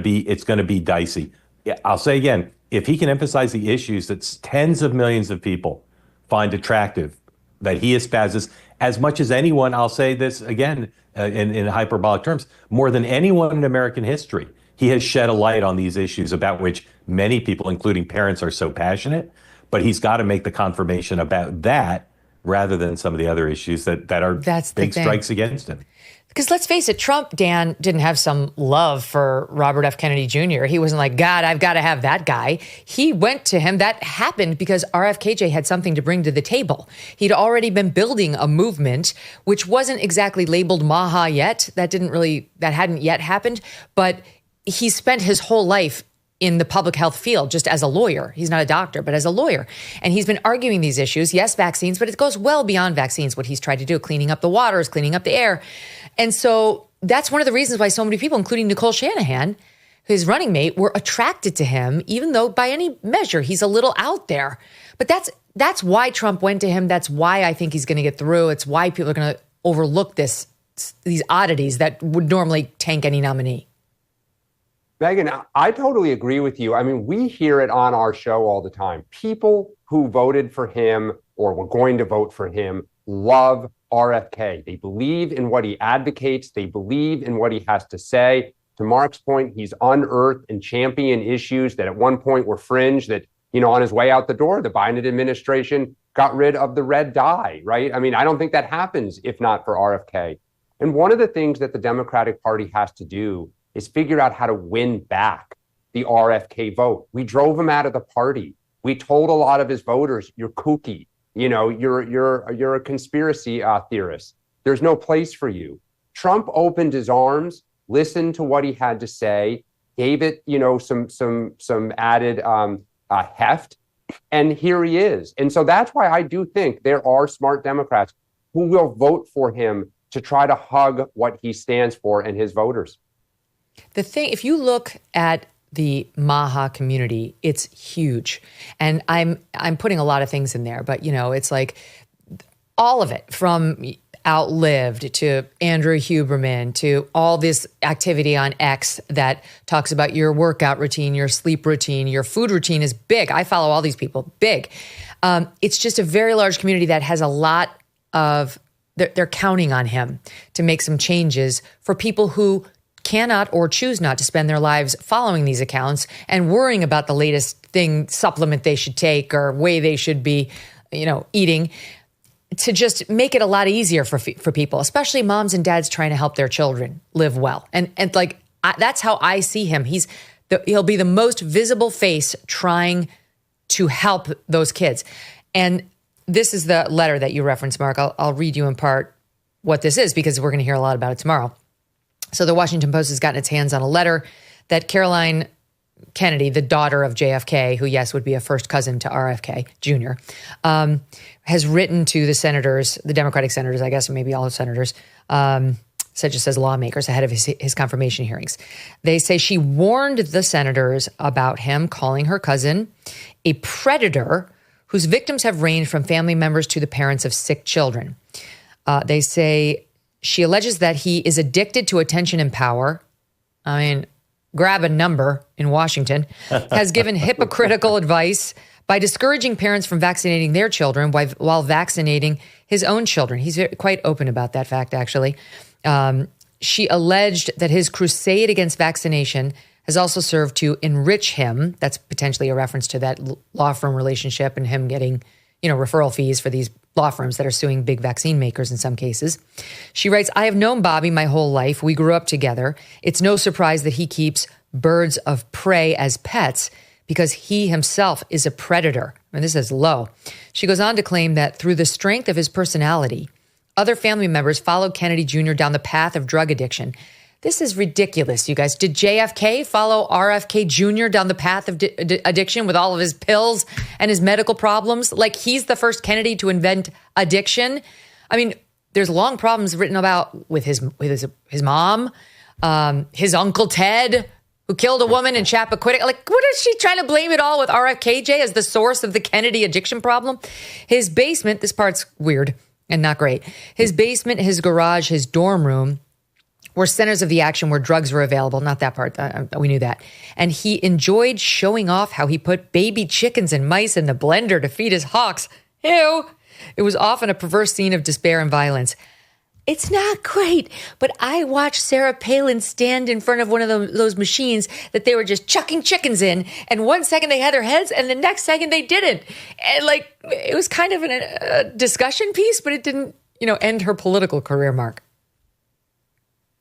be dicey. I'll say again, if he can emphasize the issues that tens of millions of people find attractive, that he espouses as much as anyone, I'll say this again in hyperbolic terms, more than anyone in American history, he has shed a light on these issues about which many people, including parents, are so passionate. But he's got to make the confirmation about that rather than some of the other issues that are big strikes against him.
Because let's face it, Trump, Dan, didn't have some love for Robert F. Kennedy Jr. He wasn't like, God, I've got to have that guy. He went to him. That happened because RFKJ had something to bring to the table. He'd already been building a movement, which wasn't exactly labeled MAHA yet. That hadn't yet happened. But he spent his whole life in the public health field, just as a lawyer. He's not a doctor, but as a lawyer. And he's been arguing these issues. Yes, vaccines, but it goes well beyond vaccines, what he's tried to do, cleaning up the waters, cleaning up the air. And so that's one of the reasons why so many people, including Nicole Shanahan, his running mate, were attracted to him, even though by any measure, he's a little out there. But that's why Trump went to him. That's why I think he's going to get through. It's why people are going to overlook these oddities that would normally tank any nominee.
Megyn, I totally agree with you. I mean, we hear it on our show all the time. People who voted for him or were going to vote for him love RFK. They believe in what he advocates. They believe in what he has to say. To Mark's point, he's unearthed and championed issues that at one point were fringe that, on his way out the door, the Biden administration got rid of the red dye, right? I mean, I don't think that happens if not for RFK. And one of the things that the Democratic Party has to do is figure out how to win back the RFK vote. We drove him out of the party. We told a lot of his voters, you're kooky. You're a conspiracy theorist. There's no place for you. Trump opened his arms, listened to what he had to say, gave it, some added heft, and here he is. And so that's why I do think there are smart Democrats who will vote for him to try to hug what he stands for and his voters.
The thing, if you look at the MAHA community, it's huge. And I'm putting a lot of things in there, but it's like all of it, from outlived, to Andrew Huberman, to all this activity on X that talks about your workout routine, your sleep routine, your food routine is big. I follow all these people, big. It's just a very large community that has a lot of, they're counting on him to make some changes for people who cannot or choose not to spend their lives following these accounts and worrying about the latest supplement they should take or way they should be, eating, to just make it a lot easier for people, especially moms and dads trying to help their children live well. And that's how I see him. He'll be the most visible face trying to help those kids. And this is the letter that you referenced, Mark. I'll read you in part what this is because we're going to hear a lot about it tomorrow. So the Washington Post has gotten its hands on a letter that Caroline Kennedy, the daughter of JFK, who, yes, would be a first cousin to RFK Jr., has written to the senators, the Democratic senators, I guess, or maybe all the senators, such as lawmakers ahead of his confirmation hearings. They say she warned the senators about him, calling her cousin a predator whose victims have ranged from family members to the parents of sick children. They say she alleges that he is addicted to attention and power. I mean, grab a number in Washington, has given hypocritical advice by discouraging parents from vaccinating their children while vaccinating his own children. He's quite open about that fact, actually. She alleged that his crusade against vaccination has also served to enrich him. That's potentially a reference to that law firm relationship and him getting, referral fees for these law firms that are suing big vaccine makers in some cases. She writes, I have known Bobby my whole life. We grew up together. It's no surprise that he keeps birds of prey as pets because he himself is a predator. And this is low. She goes on to claim that through the strength of his personality, other family members followed Kennedy Jr. down the path of drug addiction. This is ridiculous, you guys. Did JFK follow RFK Jr. down the path of addiction with all of his pills and his medical problems? Like, he's the first Kennedy to invent addiction. I mean, there's long problems written about with his mom, his Uncle Ted, who killed a woman in Chappaquiddick. Like, what is she trying to blame it all with RFKJ as the source of the Kennedy addiction problem? His basement, this part's weird and not great. His basement, his garage, his dorm room were centers of the action where drugs were available. Not that part. We knew that. And he enjoyed showing off how he put baby chickens and mice in the blender to feed his hawks. Ew. It was often a perverse scene of despair and violence. It's not great, but I watched Sarah Palin stand in front of one of those machines that they were just chucking chickens in, and 1 second they had their heads, and the next second they didn't. And it was kind of a discussion piece, but it didn't, end her political career, Mark.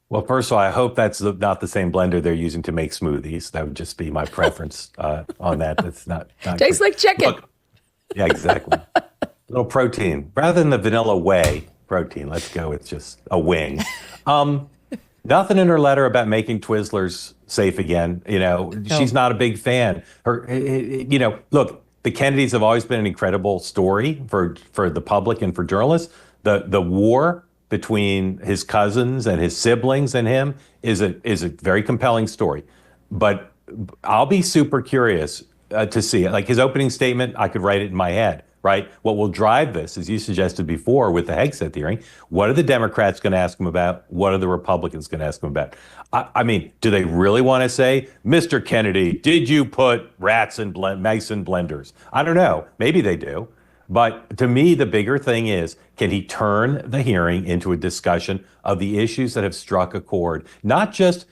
Well, first of all, I hope that's not the same blender they're using to make smoothies. That would just be my preference on that. That's not
tastes like chicken.
Look, yeah, exactly. A little protein rather than the vanilla whey protein. Let's go with just a wing. Nothing in her letter about making Twizzlers safe again. She's not a big fan. Look, the Kennedys have always been an incredible story for the public and for journalists. The war between his cousins and his siblings and him is a very compelling story. But I'll be super curious to see, like his opening statement, I could write it in my head, right? What will drive this, as you suggested before with the Hegseth hearing, what are the Democrats going to ask him about? What are the Republicans going to ask him about? I mean, do they really want to say, Mr. Kennedy, did you put rats in mice in blenders? I don't know. Maybe they do. But to me, the bigger thing is, can he turn the hearing into a discussion of the issues that have struck a chord? Not just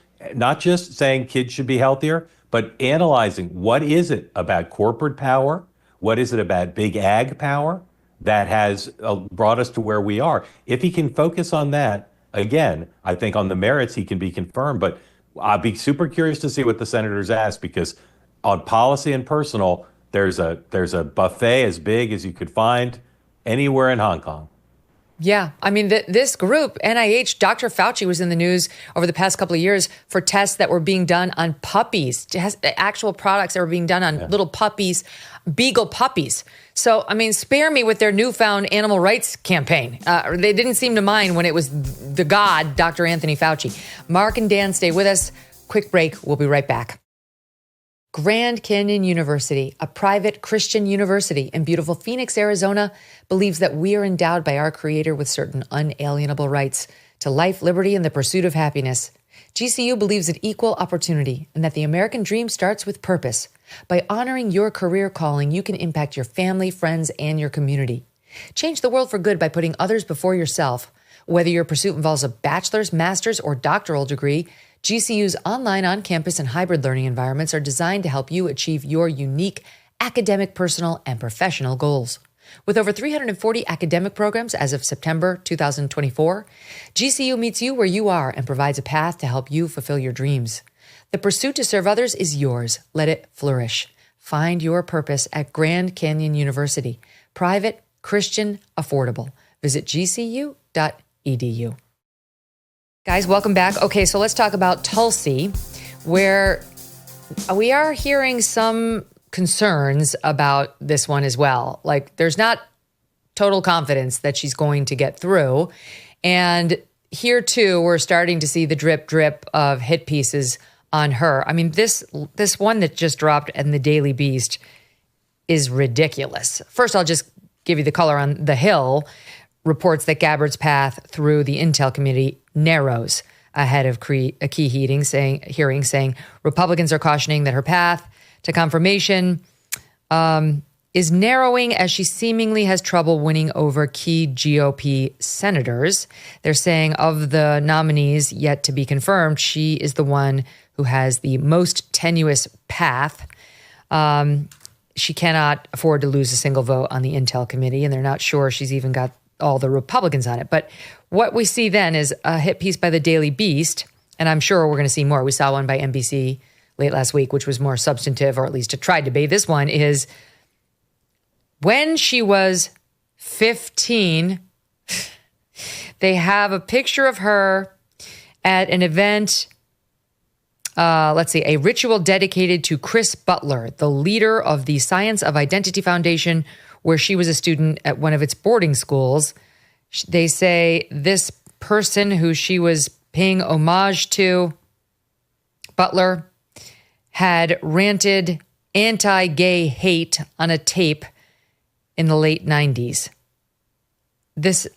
saying kids should be healthier, but analyzing what is it about corporate power? What is it about big ag power that has brought us to where we are? If he can focus on that, again, I think on the merits, he can be confirmed. But I'll be super curious to see what the senators ask, because on policy and personal, there's a buffet as big as you could find anywhere in Hong Kong.
Yeah. I mean, this group, NIH, Dr. Fauci was in the news over the past couple of years for tests that were being done on puppies, actual products that were being done on little puppies, beagle puppies. So, I mean, spare me with their newfound animal rights campaign. They didn't seem to mind when it was the god, Dr. Anthony Fauci. Mark and Dan, stay with us. Quick break. We'll be right back. Grand Canyon University, a private Christian university in beautiful Phoenix, Arizona, believes that we are endowed by our Creator with certain unalienable rights to life, liberty, and the pursuit of happiness. GCU believes in equal opportunity and that the American dream starts with purpose. By honoring your career calling, you can impact your family, friends, and your community. Change the world for good by putting others before yourself. Whether your pursuit involves a bachelor's, master's, or doctoral degree, GCU's online, on-campus, and hybrid learning environments are designed to help you achieve your unique academic, personal, and professional goals. With over 340 academic programs as of September 2024, GCU meets you where you are and provides a path to help you fulfill your dreams. The pursuit to serve others is yours. Let it flourish. Find your purpose at Grand Canyon University. Private, Christian, affordable. Visit gcu.edu. Guys, welcome back. Okay, so let's talk about Tulsi, where we are hearing some concerns about this one as well. Like, there's not total confidence that she's going to get through. And here, too, we're starting to see the drip, drip of hit pieces on her. I mean, this one that just dropped in the Daily Beast is ridiculous. First, I'll just give you the color on The Hill. Reports that Gabbard's path through the Intel Committee narrows ahead of a key hearing, saying Republicans are cautioning that her path to confirmation is narrowing as she seemingly has trouble winning over key GOP senators. They're saying of the nominees yet to be confirmed, she is the one who has the most tenuous path. She cannot afford to lose a single vote on the Intel Committee, and they're not sure she's even got all the Republicans on it. But what we see then is a hit piece by the Daily Beast, and I'm sure we're going to see more. We saw one by NBC late last week, which was more substantive, or at least it tried to be. This one is when she was 15, they have a picture of her at an event, a ritual dedicated to Chris Butler, the leader of the Science of Identity Foundation, where she was a student at one of its boarding schools. They say this person who she was paying homage to, Butler, had ranted anti-gay hate on a tape in the late 90s. That's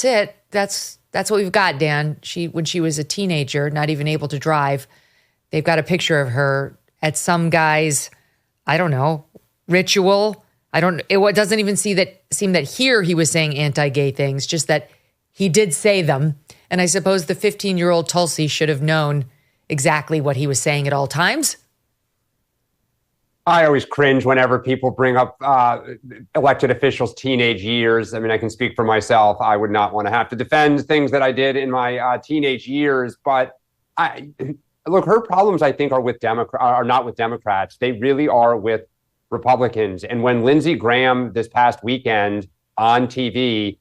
it. That's what we've got, Dan. When she was a teenager, not even able to drive, they've got a picture of her at some guy's, ritual. It doesn't even seem that here he was saying anti-gay things, just that he did say them. And I suppose the 15-year-old Tulsi should have known exactly what he was saying at all times.
I always cringe whenever people bring up elected officials' teenage years. I mean, I can speak for myself. I would not want to have to defend things that I did in my teenage years. But look, her problems, I think, are not with Democrats. They really are with Republicans. And when Lindsey Graham this past weekend on TV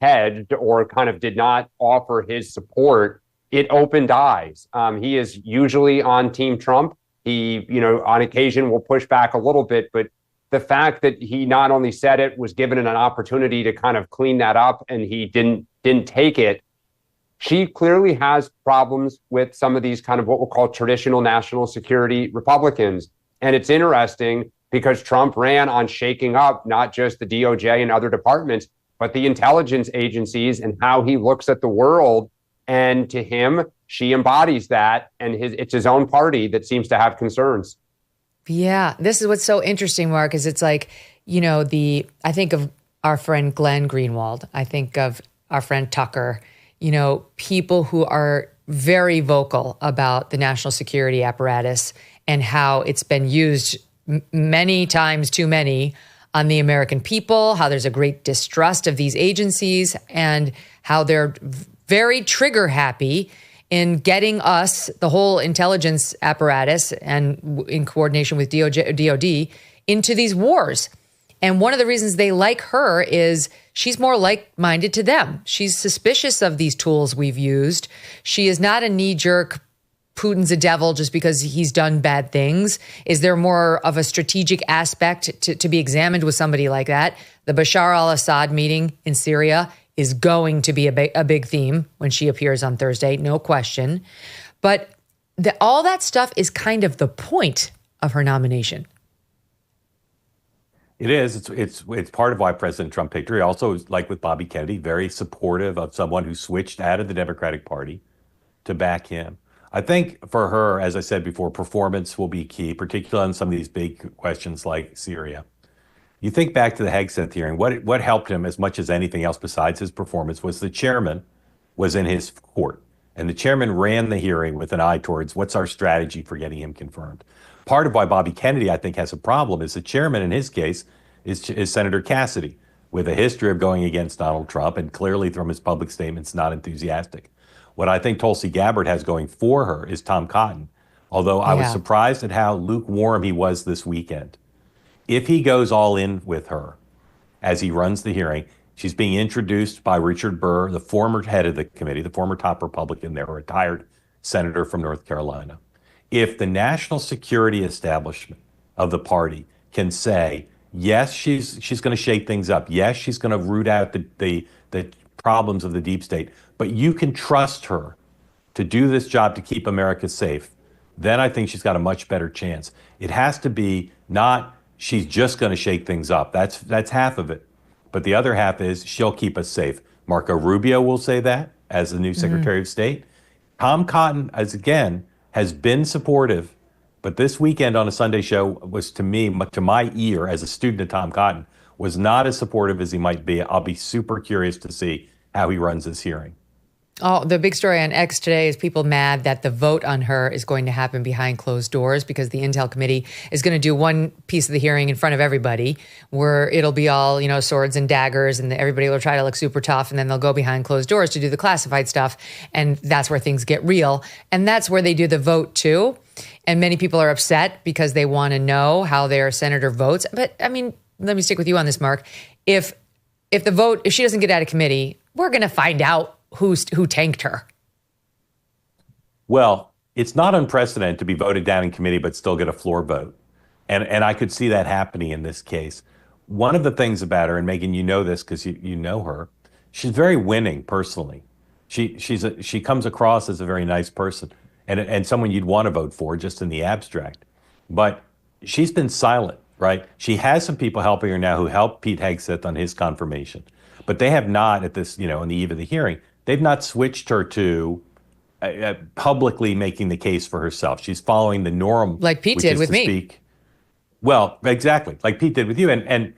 hedged or kind of did not offer his support, it opened eyes. He is usually on Team Trump. He, on occasion will push back a little bit, but the fact that he not only said it, was given an opportunity to kind of clean that up, and he didn't take it. She clearly has problems with some of these kind of what we'll call traditional national security Republicans. And it's interesting because Trump ran on shaking up not just the DOJ and other departments, but the intelligence agencies and how he looks at the world. And to him, she embodies that. And it's his own party that seems to have concerns.
Yeah, this is what's so interesting, Mark, is it's like, I think of our friend Glenn Greenwald. I think of our friend Tucker, people who are very vocal about the national security apparatus and how it's been used many times too many on the American people, how there's a great distrust of these agencies, and how they're very trigger happy in getting us, the whole intelligence apparatus, and in coordination with DOD, into these wars. And one of the reasons they like her is she's more like-minded to them. She's suspicious of these tools we've used. She is not a knee-jerk, Putin's a devil just because he's done bad things. Is there more of a strategic aspect to be examined with somebody like that? The Bashar al-Assad meeting in Syria is going to be a big theme when she appears on Thursday, no question. But all that stuff is kind of the point of her nomination.
It is. It's part of why President Trump picked her. He also, like with Bobby Kennedy, very supportive of someone who switched out of the Democratic Party to back him. I think for her, as I said before, performance will be key, particularly on some of these big questions like Syria. You think back to the Hegseth hearing, what helped him as much as anything else besides his performance was the chairman was in his court. And the chairman ran the hearing with an eye towards what's our strategy for getting him confirmed. Part of why Bobby Kennedy, I think, has a problem is the chairman in his case is Senator Cassidy, with a history of going against Donald Trump and clearly from his public statements not enthusiastic. What I think Tulsi Gabbard has going for her is Tom Cotton, although I was surprised at how lukewarm he was this weekend. If he goes all in with her as he runs the hearing, she's being introduced by Richard Burr, the former head of the committee, the former top Republican there, a retired senator from North Carolina. If the national security establishment of the party can say, yes, she's going to shake things up. Yes, she's going to root out the problems of the deep state, but you can trust her to do this job to keep America safe, then I think she's got a much better chance. It has to be not she's just going to shake things up. That's half of it. But the other half is she'll keep us safe. Marco Rubio will say that as the new Secretary of State. Tom Cotton, has been supportive, but this weekend on a Sunday show was, to me, to my ear as a student of Tom Cotton, was not as supportive as he might be. I'll be super curious to see how he runs this hearing.
Oh, the big story on X today is people mad that the vote on her is going to happen behind closed doors because the Intel Committee is going to do one piece of the hearing in front of everybody where it'll be all, swords and daggers and everybody will try to look super tough and then they'll go behind closed doors to do the classified stuff. And that's where things get real. And that's where they do the vote too. And many people are upset because they want to know how their senator votes. But I mean, let me stick with you on this, Mark. If she doesn't get out of committee, we're going to find out who tanked her.
Well, it's not unprecedented to be voted down in committee but still get a floor vote. And I could see that happening in this case. One of the things about her, and Megyn, you know this because you know her, she's very winning personally. She comes across as a very nice person and someone you'd want to vote for just in the abstract. But she's been silent, right? She has some people helping her now who helped Pete Hegseth on his confirmation. But they have not at this, on the eve of the hearing, they've not switched her to publicly making the case for herself. She's following the norm.
Like Pete did with me.
Well, exactly. Like Pete did with you and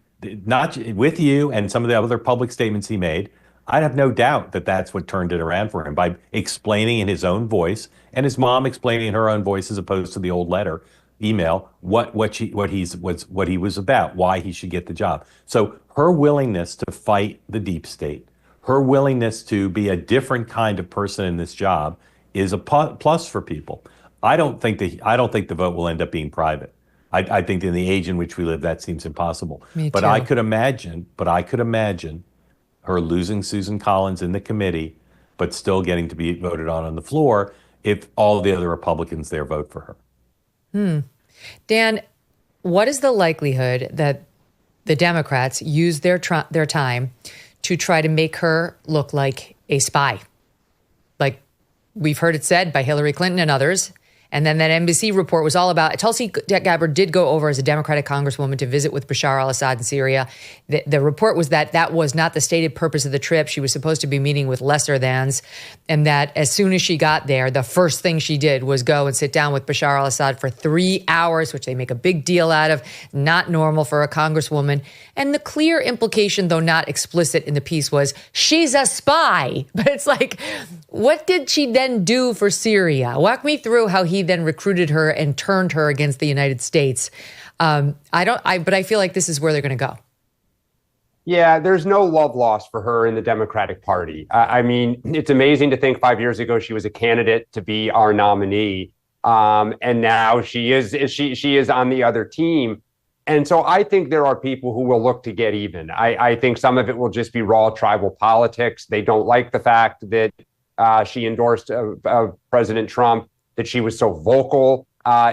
not with you and some of the other public statements he made. I have no doubt that that's what turned it around for him by explaining in his own voice and his mom explaining in her own voice as opposed to the old email, what he was about, why he should get the job. So her willingness to fight the deep state, her willingness to be a different kind of person in this job is a plus for people. I don't think the vote will end up being private. I think in the age in which we live, that seems impossible.
Me too.
But I could imagine her losing Susan Collins in the committee, but still getting to be voted on the floor if all the other Republicans there vote for her.
Dan, what is the likelihood that the Democrats use their time to try to make her look like a spy? Like we've heard it said by Hillary Clinton and others. And then that NBC report was all about, Tulsi Gabbard did go over as a Democratic congresswoman to visit with Bashar al-Assad in Syria. The report was that was not the stated purpose of the trip. She was supposed to be meeting with lesser-thans, and that as soon as she got there, the first thing she did was go and sit down with Bashar al-Assad for 3 hours, which they make a big deal out of, not normal for a congresswoman. And the clear implication, though not explicit in the piece, was she's a spy. But it's like, what did she then do for Syria? Walk me through how he then recruited her and turned her against the United States. But I feel like this is where they're going to go.
Yeah, there's no love lost for her in the Democratic Party. I mean, it's amazing to think 5 years ago she was a candidate to be our nominee, and now she is on the other team. And so I think there are people who will look to get even. I think some of it will just be raw tribal politics. They don't like the fact that she endorsed President Trump, that she was so vocal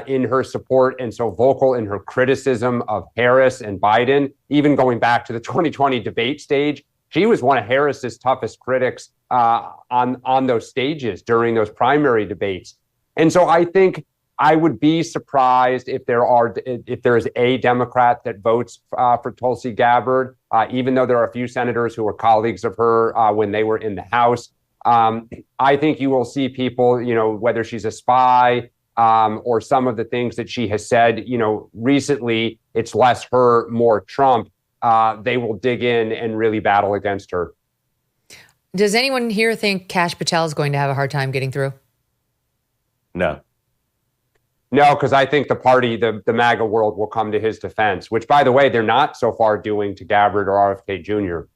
in her support and so vocal in her criticism of Harris and Biden, even going back to the 2020 debate stage. She was one of Harris's toughest critics on those stages during those primary debates. And so I think I would be surprised if there is a Democrat that votes for Tulsi Gabbard, even though there are a few senators who were colleagues of her when they were in the House. I think you will see people, whether she's a spy or some of the things that she has said, recently, it's less her, more Trump. They will dig in and really battle against her.
Does anyone here think Kash Patel is going to have a hard time getting through?
No.
No, because I think the party, the MAGA world, will come to his defense, which, by the way, they're not so far doing to Gabbard or RFK Jr.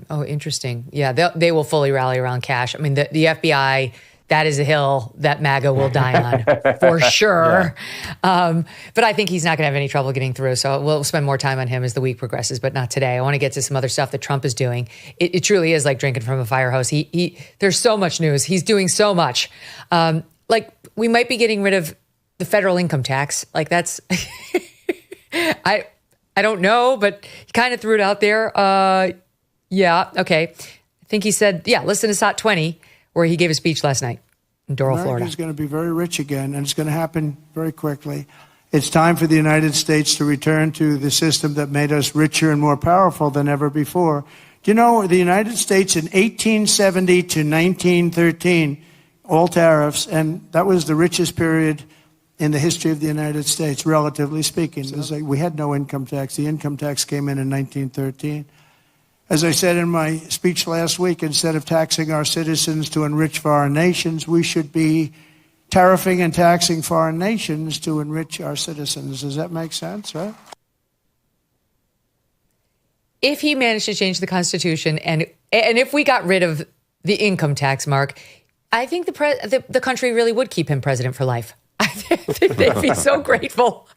Oh, interesting. Yeah, they will fully rally around Kash. I mean, the FBI, that is a hill that MAGA will die on for sure. Yeah. But I think he's not going to have any trouble getting through. So we'll spend more time on him as the week progresses, but not today. I want to get to some other stuff that Trump is doing. It truly is like drinking from a fire hose. There's so much news. He's doing so much. Like, we might be getting rid of the federal income tax. Like, that's, I don't know, but he kind of threw it out there. Yeah, okay. I think he said, listen to SOT 20, where he gave a speech last night in Doral, Florida.
America's going to be very rich again, and it's going to happen very quickly. It's time for the United States to return to the system that made us richer and more powerful than ever before. Do you know, the United States in 1870 to 1913, all tariffs, and that was the richest period in the history of the United States, relatively speaking. It was like we had no income tax. The income tax came in 1913. As I said in my speech last week, instead of taxing our citizens to enrich foreign nations, we should be tariffing and taxing foreign nations to enrich our citizens. Does that make sense, right?
If he managed to change the Constitution and if we got rid of the income tax, Mark, I think the country really would keep him president for life. I think they'd be so grateful.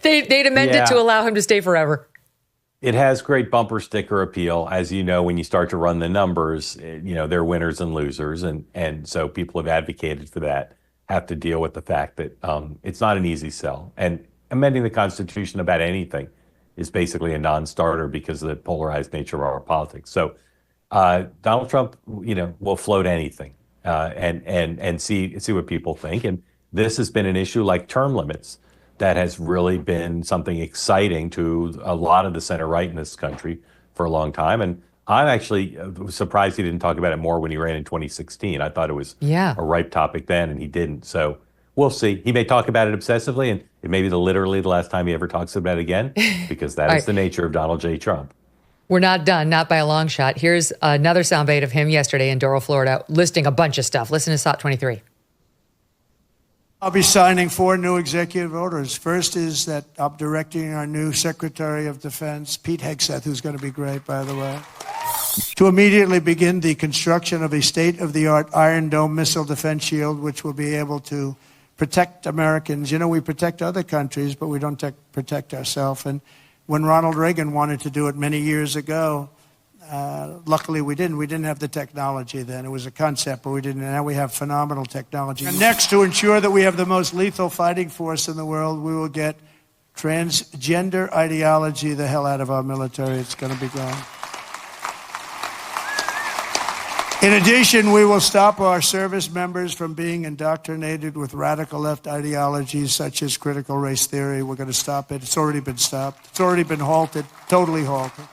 They'd amend it to allow him to stay forever.
It has great bumper sticker appeal. As you know, when you start to run the numbers, there are winners and losers. And so people have advocated for that, have to deal with the fact that it's not an easy sell. And amending the Constitution about anything is basically a non-starter because of the polarized nature of our politics. So Donald Trump, will float anything and see what people think. And this has been an issue like term limits that has really been something exciting to a lot of the center right in this country for a long time. And I'm actually surprised he didn't talk about it more when he ran in 2016. I thought it was a ripe topic then, and he didn't. So we'll see. He may talk about it obsessively, and it may be literally the last time he ever talks about it again, because that is the nature of Donald J. Trump.
We're not done, not by a long shot. Here's another soundbite of him yesterday in Doral, Florida, listing a bunch of stuff. Listen to SOT 23.
I'll be signing 4 new executive orders. First is that I'm directing our new Secretary of Defense, Pete Hegseth, who's going to be great, by the way, to immediately begin the construction of a state-of-the-art Iron Dome missile defense shield, which will be able to protect Americans. We protect other countries, but we don't protect ourselves. And when Ronald Reagan wanted to do it many years ago, luckily we didn't. We didn't have the technology then. It was a concept, but we didn't. And now we have phenomenal technology. And next, to ensure that we have the most lethal fighting force in the world, we will get transgender ideology the hell out of our military. It's going to be gone. In addition, we will stop our service members from being indoctrinated with radical left ideologies such as critical race theory. We're going to stop it. It's already been stopped. It's already been halted, totally halted.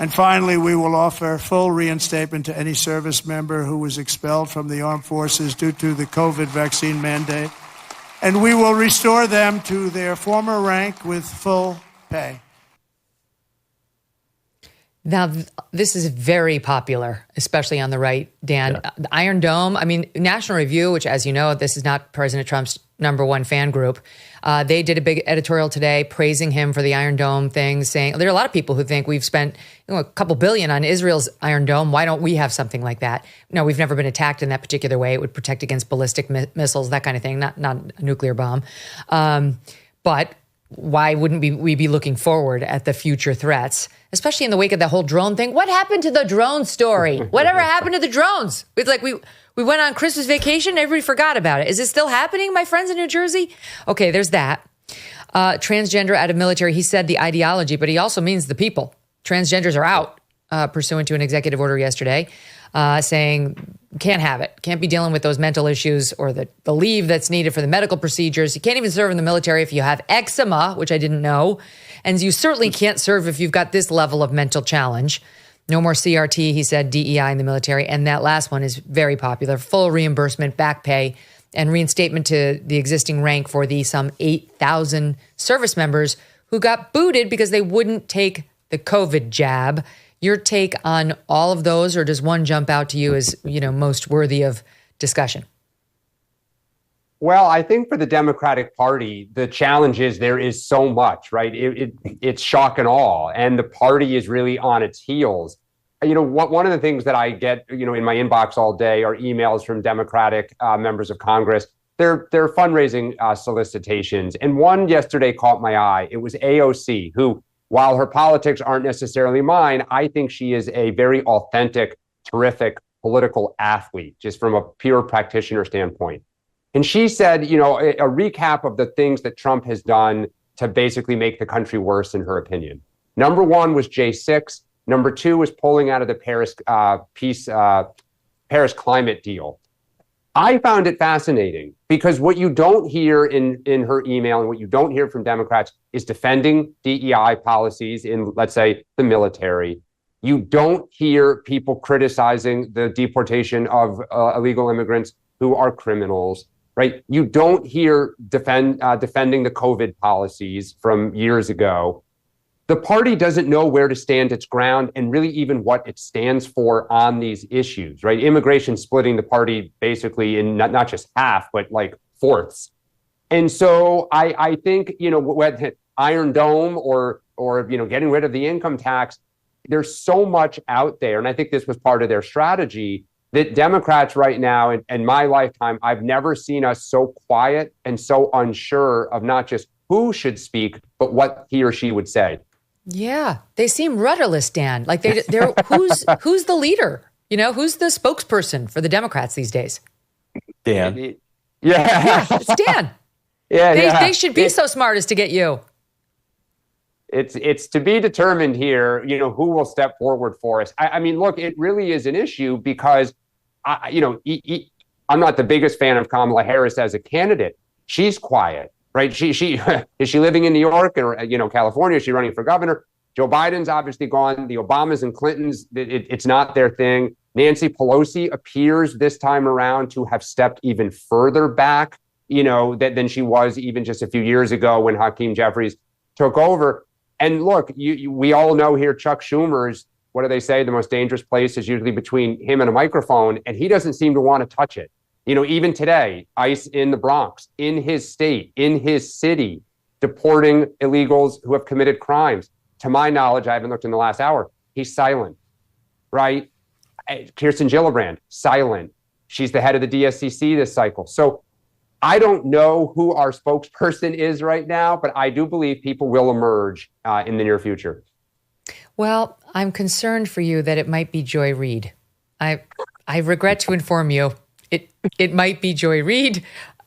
And finally, we will offer full reinstatement to any service member who was expelled from the armed forces due to the COVID vaccine mandate. And we will restore them to their former rank with full pay.
Now, this is very popular, especially on the right, Dan. Yeah. The Iron Dome, National Review, which, as you know, this is not President Trump's #1 fan group. They did a big editorial today praising him for the Iron Dome thing, saying there are a lot of people who think we've spent a couple billion on Israel's Iron Dome. Why don't we have something like that? No, we've never been attacked in that particular way. It would protect against ballistic missiles, that kind of thing, not a nuclear bomb. But why wouldn't we be looking forward at the future threats, especially in the wake of the whole drone thing? What happened to the drone story? Whatever happened to the drones? It's like we went on Christmas vacation, everybody forgot about it. Is it still happening, my friends in New Jersey? Okay, there's that. Transgender out of military, he said the ideology, but he also means the people. Transgenders are out, pursuant to an executive order yesterday. saying can't have it, can't be dealing with those mental issues or the leave that's needed for the medical procedures. You can't even serve in the military if you have eczema, which I didn't know. And you certainly can't serve if you've got this level of mental challenge. No more CRT, he said, DEI in the military. And that last one is very popular. Full reimbursement, back pay, and reinstatement to the existing rank for the some 8,000 service members who got booted because they wouldn't take the COVID jab. Your take on all of those, or does one jump out to you as, most worthy of discussion?
Well, I think for the Democratic Party, the challenge is there is so much, right? It's shock and awe, and the party is really on its heels. One of the things that I get, in my inbox all day are emails from Democratic members of Congress. They're fundraising solicitations, and one yesterday caught my eye. It was AOC, who, while her politics aren't necessarily mine, I think she is a very authentic, terrific political athlete, just from a pure practitioner standpoint. And she said, a recap of the things that Trump has done to basically make the country worse, in her opinion. Number one was J6. Number two was pulling out of the Paris climate deal. I found it fascinating because what you don't hear in her email and what you don't hear from Democrats is defending DEI policies in, let's say, the military. You don't hear people criticizing the deportation of illegal immigrants who are criminals. Right? You don't hear defending the COVID policies from years ago. The party doesn't know where to stand its ground and really even what it stands for on these issues, right? Immigration splitting the party basically in not just half, but like fourths. And so I think, whether Iron Dome or getting rid of the income tax, there's so much out there. And I think this was part of their strategy that Democrats right now, in my lifetime, I've never seen us so quiet and so unsure of not just who should speak, but what he or she would say.
Yeah, they seem rudderless, Dan. Like they're who's the leader? Who's the spokesperson for the Democrats these days?
Dan.
Yeah, it's Dan. They should be so smart as to get you.
It's to be determined here, who will step forward for us. I mean, look, it really is an issue because, I'm not the biggest fan of Kamala Harris as a candidate. She's quiet, right? She is she living in New York or, California? Is she running for governor? Joe Biden's obviously gone. The Obamas and Clintons, it's not their thing. Nancy Pelosi appears this time around to have stepped even further back, than she was even just a few years ago when Hakeem Jeffries took over. And look, we all know here Chuck Schumer's, what do they say? The most dangerous place is usually between him and a microphone, and he doesn't seem to want to touch it. Even today, ICE in the Bronx, in his state, in his city, deporting illegals who have committed crimes. To my knowledge, I haven't looked in the last hour, he's silent, right? Kirsten Gillibrand, silent. She's the head of the DSCC this cycle. So I don't know who our spokesperson is right now, but I do believe people will emerge in the near future. Well,
I'm concerned for you that it might be Joy Reid. I regret to inform you, it might be Joy Reid.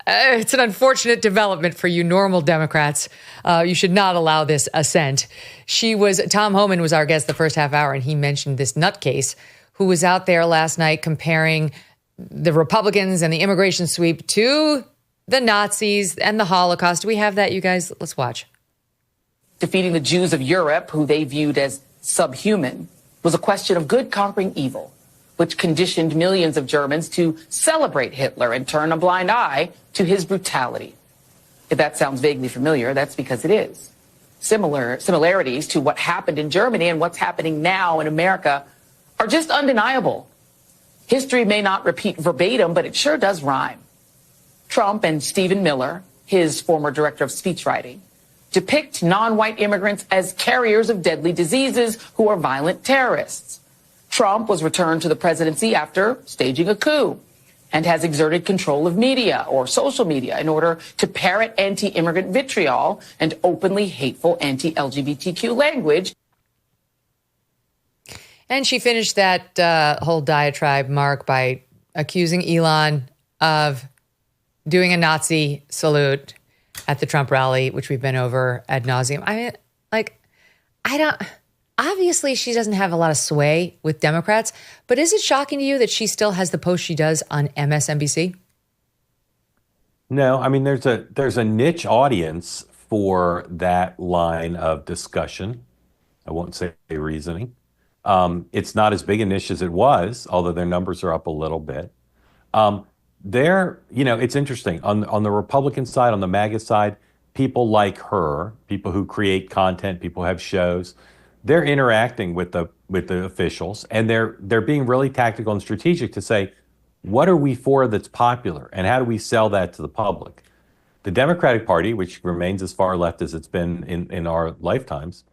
It's an unfortunate development for you normal Democrats. You should not allow this ascent. Tom Homan was our guest the first half hour, and he mentioned this nutcase who was out there last night comparing the Republicans and the immigration sweep to the Nazis and the Holocaust. Do we have that, you guys? Let's watch.
Defeating the Jews of Europe, who they viewed as subhuman, was a question of good conquering evil, which conditioned millions of Germans to celebrate Hitler and turn a blind eye to his brutality. If that sounds vaguely familiar, that's because it is. Similarities to what happened in Germany and what's happening now in America are just undeniable. History may not repeat verbatim, but it sure does rhyme. Trump and Stephen Miller, his former director of speechwriting, depict non-white immigrants as carriers of deadly diseases who are violent terrorists. Trump was returned to the presidency after staging a coup and has exerted control of media or social media in order to parrot anti-immigrant vitriol and openly hateful anti-LGBTQ language.
And she finished that whole diatribe, Mark, by accusing Elon of doing a Nazi salute at the Trump rally, which we've been over ad nauseum. Obviously, she doesn't have a lot of sway with Democrats, but is it shocking to you that she still has the post she does on MSNBC?
No, I mean, there's a niche audience for that line of discussion. I won't say reasoning. It's not as big a niche as it was, although their numbers are up a little bit. It's interesting. On the Republican side, on the MAGA side, people like her, people who create content, people who have shows, they're interacting with the officials, and they're being really tactical and strategic to say, what are we for that's popular, and how do we sell that to the public? The Democratic Party, which remains as far left as it's been in our lifetimes,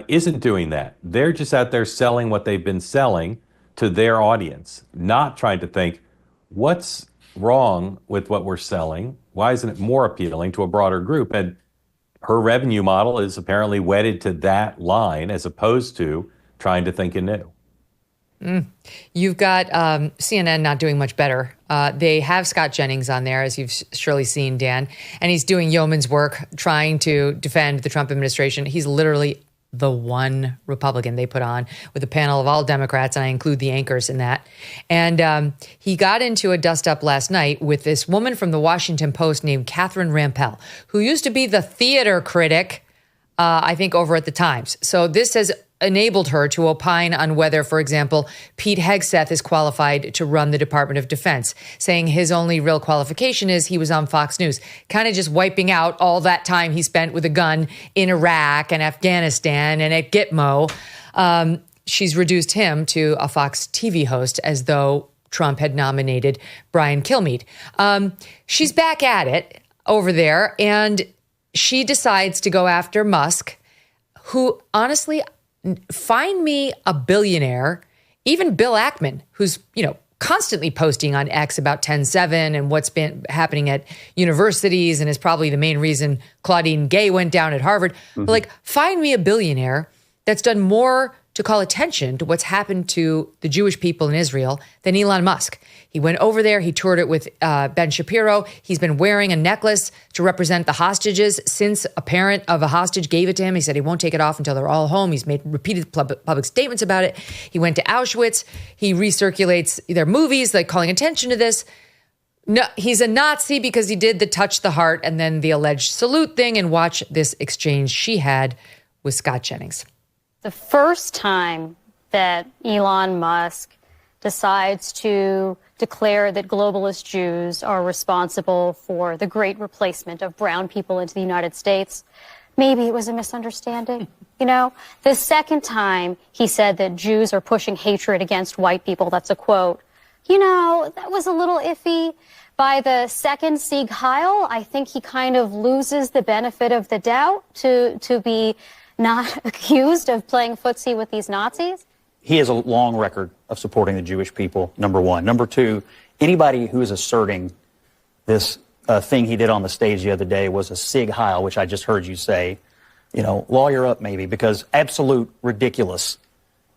isn't doing that. They're just out there selling what they've been selling to their audience, not trying to think, what's wrong with what we're selling? Why isn't it more appealing to a broader group? And her revenue model is apparently wedded to that line as opposed to trying to think anew.
You've got CNN not doing much better. They have Scott Jennings on there, as you've surely seen, Dan, and he's doing yeoman's work trying to defend the Trump administration. He's literally the one Republican they put on with a panel of all Democrats, and I include the anchors in that. And he got into a dust-up last night with this woman from the Washington Post named Catherine Rampell, who used to be the theater critic, I think, over at the Times. So this has enabled her to opine on whether, for example, Pete Hegseth is qualified to run the Department of Defense, saying his only real qualification is he was on Fox News, kind of just wiping out all that time he spent with a gun in Iraq and Afghanistan and at Gitmo. She's reduced him to a Fox TV host as though Trump had nominated Brian Kilmeade. She's back at it over there, and she decides to go after Musk, who honestly, find me a billionaire, even Bill Ackman, who's, constantly posting on X about 10/7 and what's been happening at universities and is probably the main reason Claudine Gay went down at Harvard. Mm-hmm. But find me a billionaire that's done more to call attention to what's happened to the Jewish people in Israel than Elon Musk. He went over there. He toured it with Ben Shapiro. He's been wearing a necklace to represent the hostages since a parent of a hostage gave it to him. He said he won't take it off until they're all home. He's made repeated public statements about it. He went to Auschwitz. He recirculates their movies, calling attention to this. No, he's a Nazi because he did the touch the heart and then the alleged salute thing. And watch this exchange she had with Scott Jennings.
The first time that Elon Musk decides to declare that globalist Jews are responsible for the great replacement of brown people into the United States, maybe it was a misunderstanding. The second time he said that Jews are pushing hatred against white people, that's a quote, that was a little iffy. By the second Sieg Heil, I think he kind of loses the benefit of the doubt to be not accused of playing footsie with these Nazis?
He has a long record of supporting the Jewish people, number one. Number two, anybody who is asserting this thing he did on the stage the other day was a Sieg Heil, which I just heard you say, lawyer up maybe, because absolute ridiculous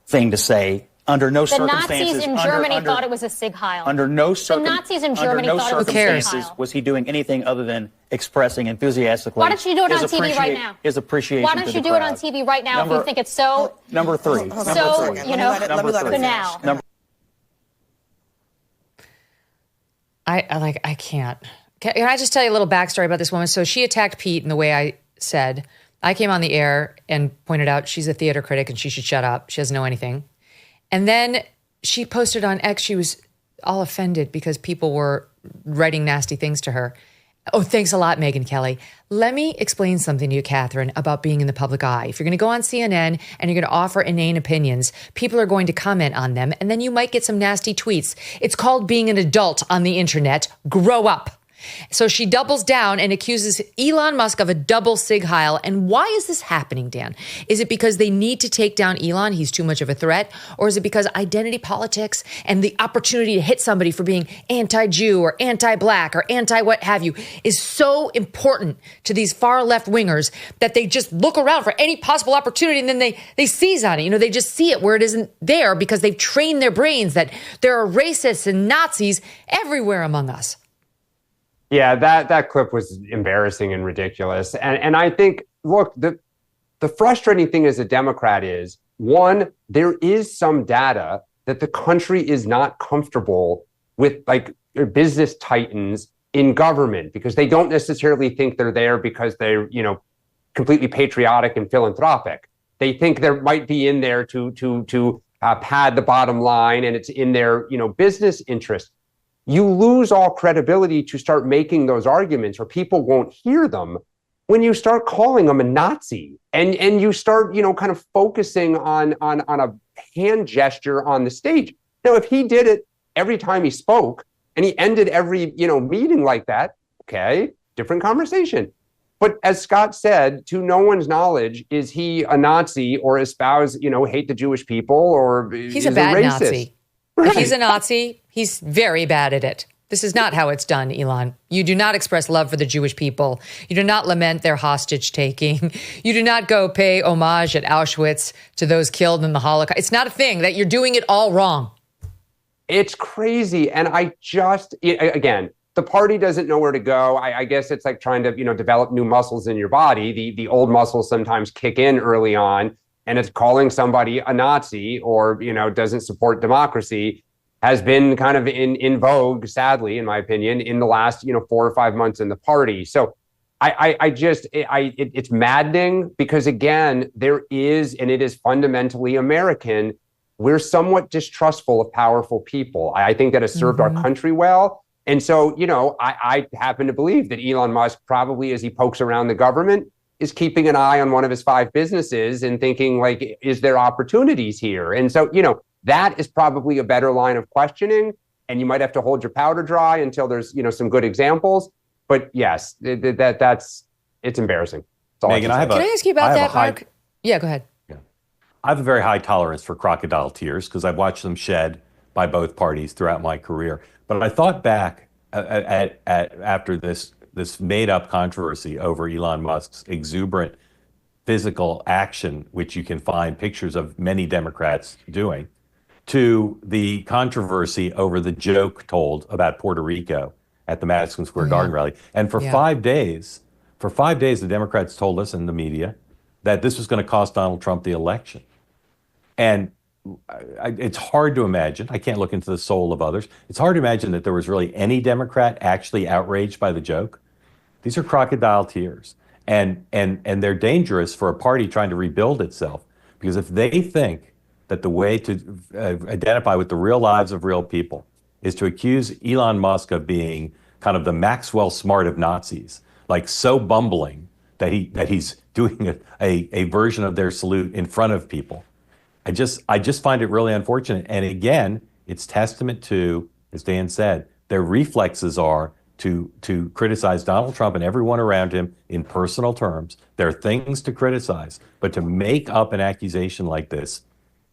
thing to say. Under no circumstances.
The Nazis in Germany thought it was a Sieg Heil.
Under no
circumstances
was he doing anything other than expressing enthusiastically.
Why don't you do it on TV right now?
His appreciation.
Why don't you do it on TV right now if you think it's so?
Number three.
Banal.
I can't. Can I just tell you a little backstory about this woman? So she attacked Pete in the way I said. I came on the air and pointed out she's a theater critic and she should shut up. She doesn't know anything. And then she posted on X, she was all offended because people were writing nasty things to her. Oh, thanks a lot, Megyn Kelly. Let me explain something to you, Catherine, about being in the public eye. If you're going to go on CNN and you're going to offer inane opinions, people are going to comment on them, and then you might get some nasty tweets. It's called being an adult on the internet. Grow up. So she doubles down and accuses Elon Musk of a double Sieg Heil. And why is this happening, Dan? Is it because they need to take down Elon? He's too much of a threat. Or is it because identity politics and the opportunity to hit somebody for being anti-Jew or anti-black or anti-what have you is so important to these far left wingers that they just look around for any possible opportunity and then they seize on it. They just see it where it isn't there because they've trained their brains that there are racists and Nazis everywhere among us.
Yeah, that clip was embarrassing and ridiculous. And I think, look, the frustrating thing as a Democrat is One, there is some data that the country is not comfortable with like business titans in government because they don't necessarily think they're there because they're, completely patriotic and philanthropic. They think there might be in there to pad the bottom line, and it's in their, business interest. You lose all credibility to start making those arguments, or people won't hear them when you start calling them a Nazi and you start, kind of focusing on a hand gesture on the stage. Now, if he did it every time he spoke and he ended every, meeting like that, okay, different conversation. But as Scott said, to no one's knowledge, is he a Nazi or espouse, hate the Jewish people, or
he's a bad Nazi. Right. If he's a Nazi, he's very bad at it. This is not how it's done, Elon. You do not express love for the Jewish people. You do not lament their hostage taking. You do not go pay homage at Auschwitz to those killed in the Holocaust. It's not a thing. That you're doing it all wrong.
It's crazy. And again, the party doesn't know where to go. I guess it's like trying to, develop new muscles in your body. The old muscles sometimes kick in early on, and it's calling somebody a Nazi or, doesn't support democracy has been kind of in vogue, sadly, in my opinion, in the last, 4 or 5 months in the party. So it's maddening because, again, there is, and it is fundamentally American, we're somewhat distrustful of powerful people. I think that has served our country well. And so, I happen to believe that Elon Musk probably, as he pokes around the government, is keeping an eye on one of his 5 businesses and thinking, like, is there opportunities here? And so, that is probably a better line of questioning. And you might have to hold your powder dry until there's, some good examples. But yes, it's embarrassing.
Megyn,
can I ask you about that, Mark? Yeah, go ahead.
Yeah. I have a very high tolerance for crocodile tears because I've watched them shed by both parties throughout my career. But I thought back after this made-up controversy over Elon Musk's exuberant physical action, which you can find pictures of many Democrats doing, to the controversy over the joke told about Puerto Rico at the Madison Square Garden rally. And for 5 days, the Democrats told us in the media that this was going to cost Donald Trump the election. And it's hard to imagine, I can't look into the soul of others, it's hard to imagine that there was really any Democrat actually outraged by the joke. These are crocodile tears. And they're dangerous for a party trying to rebuild itself, because if they think that the way to identify with the real lives of real people is to accuse Elon Musk of being kind of the Maxwell Smart of Nazis, like so bumbling that he's doing a version of their salute in front of people, I just find it really unfortunate. And again, it's testament to, as Dan said, their reflexes are to criticize Donald Trump and everyone around him in personal terms. There are things to criticize, but to make up an accusation like this,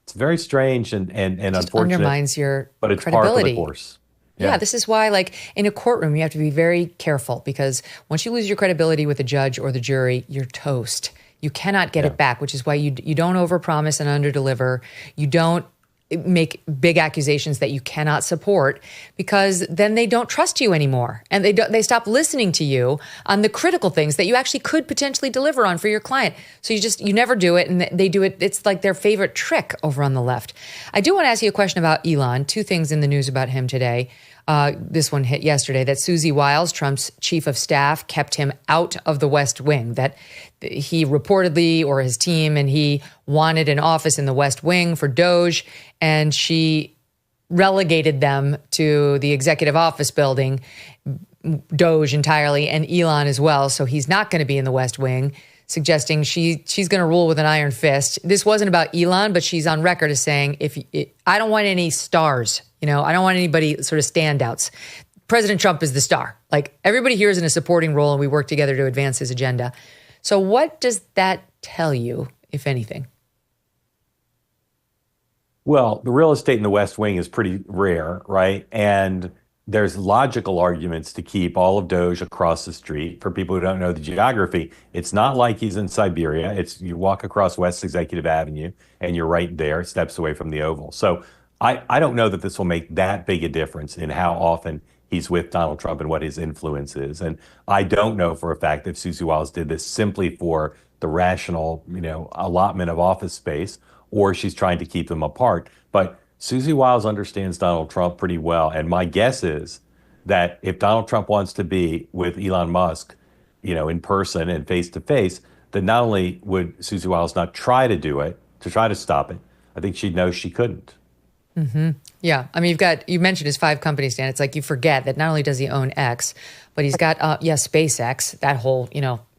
it's very strange and unfortunate.
Undermines your
but it's
credibility.
Part of the course.
Yeah, this is why, like, in a courtroom, you have to be very careful, because once you lose your credibility with the judge or the jury, you're toast. You cannot get it back, which is why you don't overpromise and underdeliver. You don't make big accusations that you cannot support, because then they don't trust you anymore, and they stop listening to you on the critical things that you actually could potentially deliver on for your client. So you never do it, and they do it. It's like their favorite trick over on the left. I do want to ask you a question about Elon. 2 things in the news about him today. This one hit yesterday, that Susie Wiles, Trump's chief of staff, kept him out of the West Wing, that he reportedly, or his team, and he wanted an office in the West Wing for Doge, and she relegated them to the executive office building, Doge entirely, and Elon as well. So he's not going to be in the West Wing, suggesting she's going to rule with an iron fist. This wasn't about Elon, but she's on record as saying, I don't want any stars. I don't want anybody sort of standouts. President Trump is the star. Like, everybody here is in a supporting role, and we work together to advance his agenda. So what does that tell you, if anything?
Well, the real estate in the West Wing is pretty rare, right? And there's logical arguments to keep all of Doge across the street. For people who don't know the geography, it's not like he's in Siberia. You walk across West Executive Avenue, and you're right there, steps away from the Oval. So I don't know that this will make that big a difference in how often he's with Donald Trump and what his influence is. And I don't know for a fact if Susie Wiles did this simply for the rational, allotment of office space, or she's trying to keep them apart. But Susie Wiles understands Donald Trump pretty well. And my guess is that if Donald Trump wants to be with Elon Musk, in person and face to face, then not only would Susie Wiles not try to do it, to try to stop it, I think she'd know she couldn't.
Mm-hmm. Yeah. I mean, you mentioned his 5 companies, Dan. It's like you forget that not only does he own X, but he's got, SpaceX, that whole,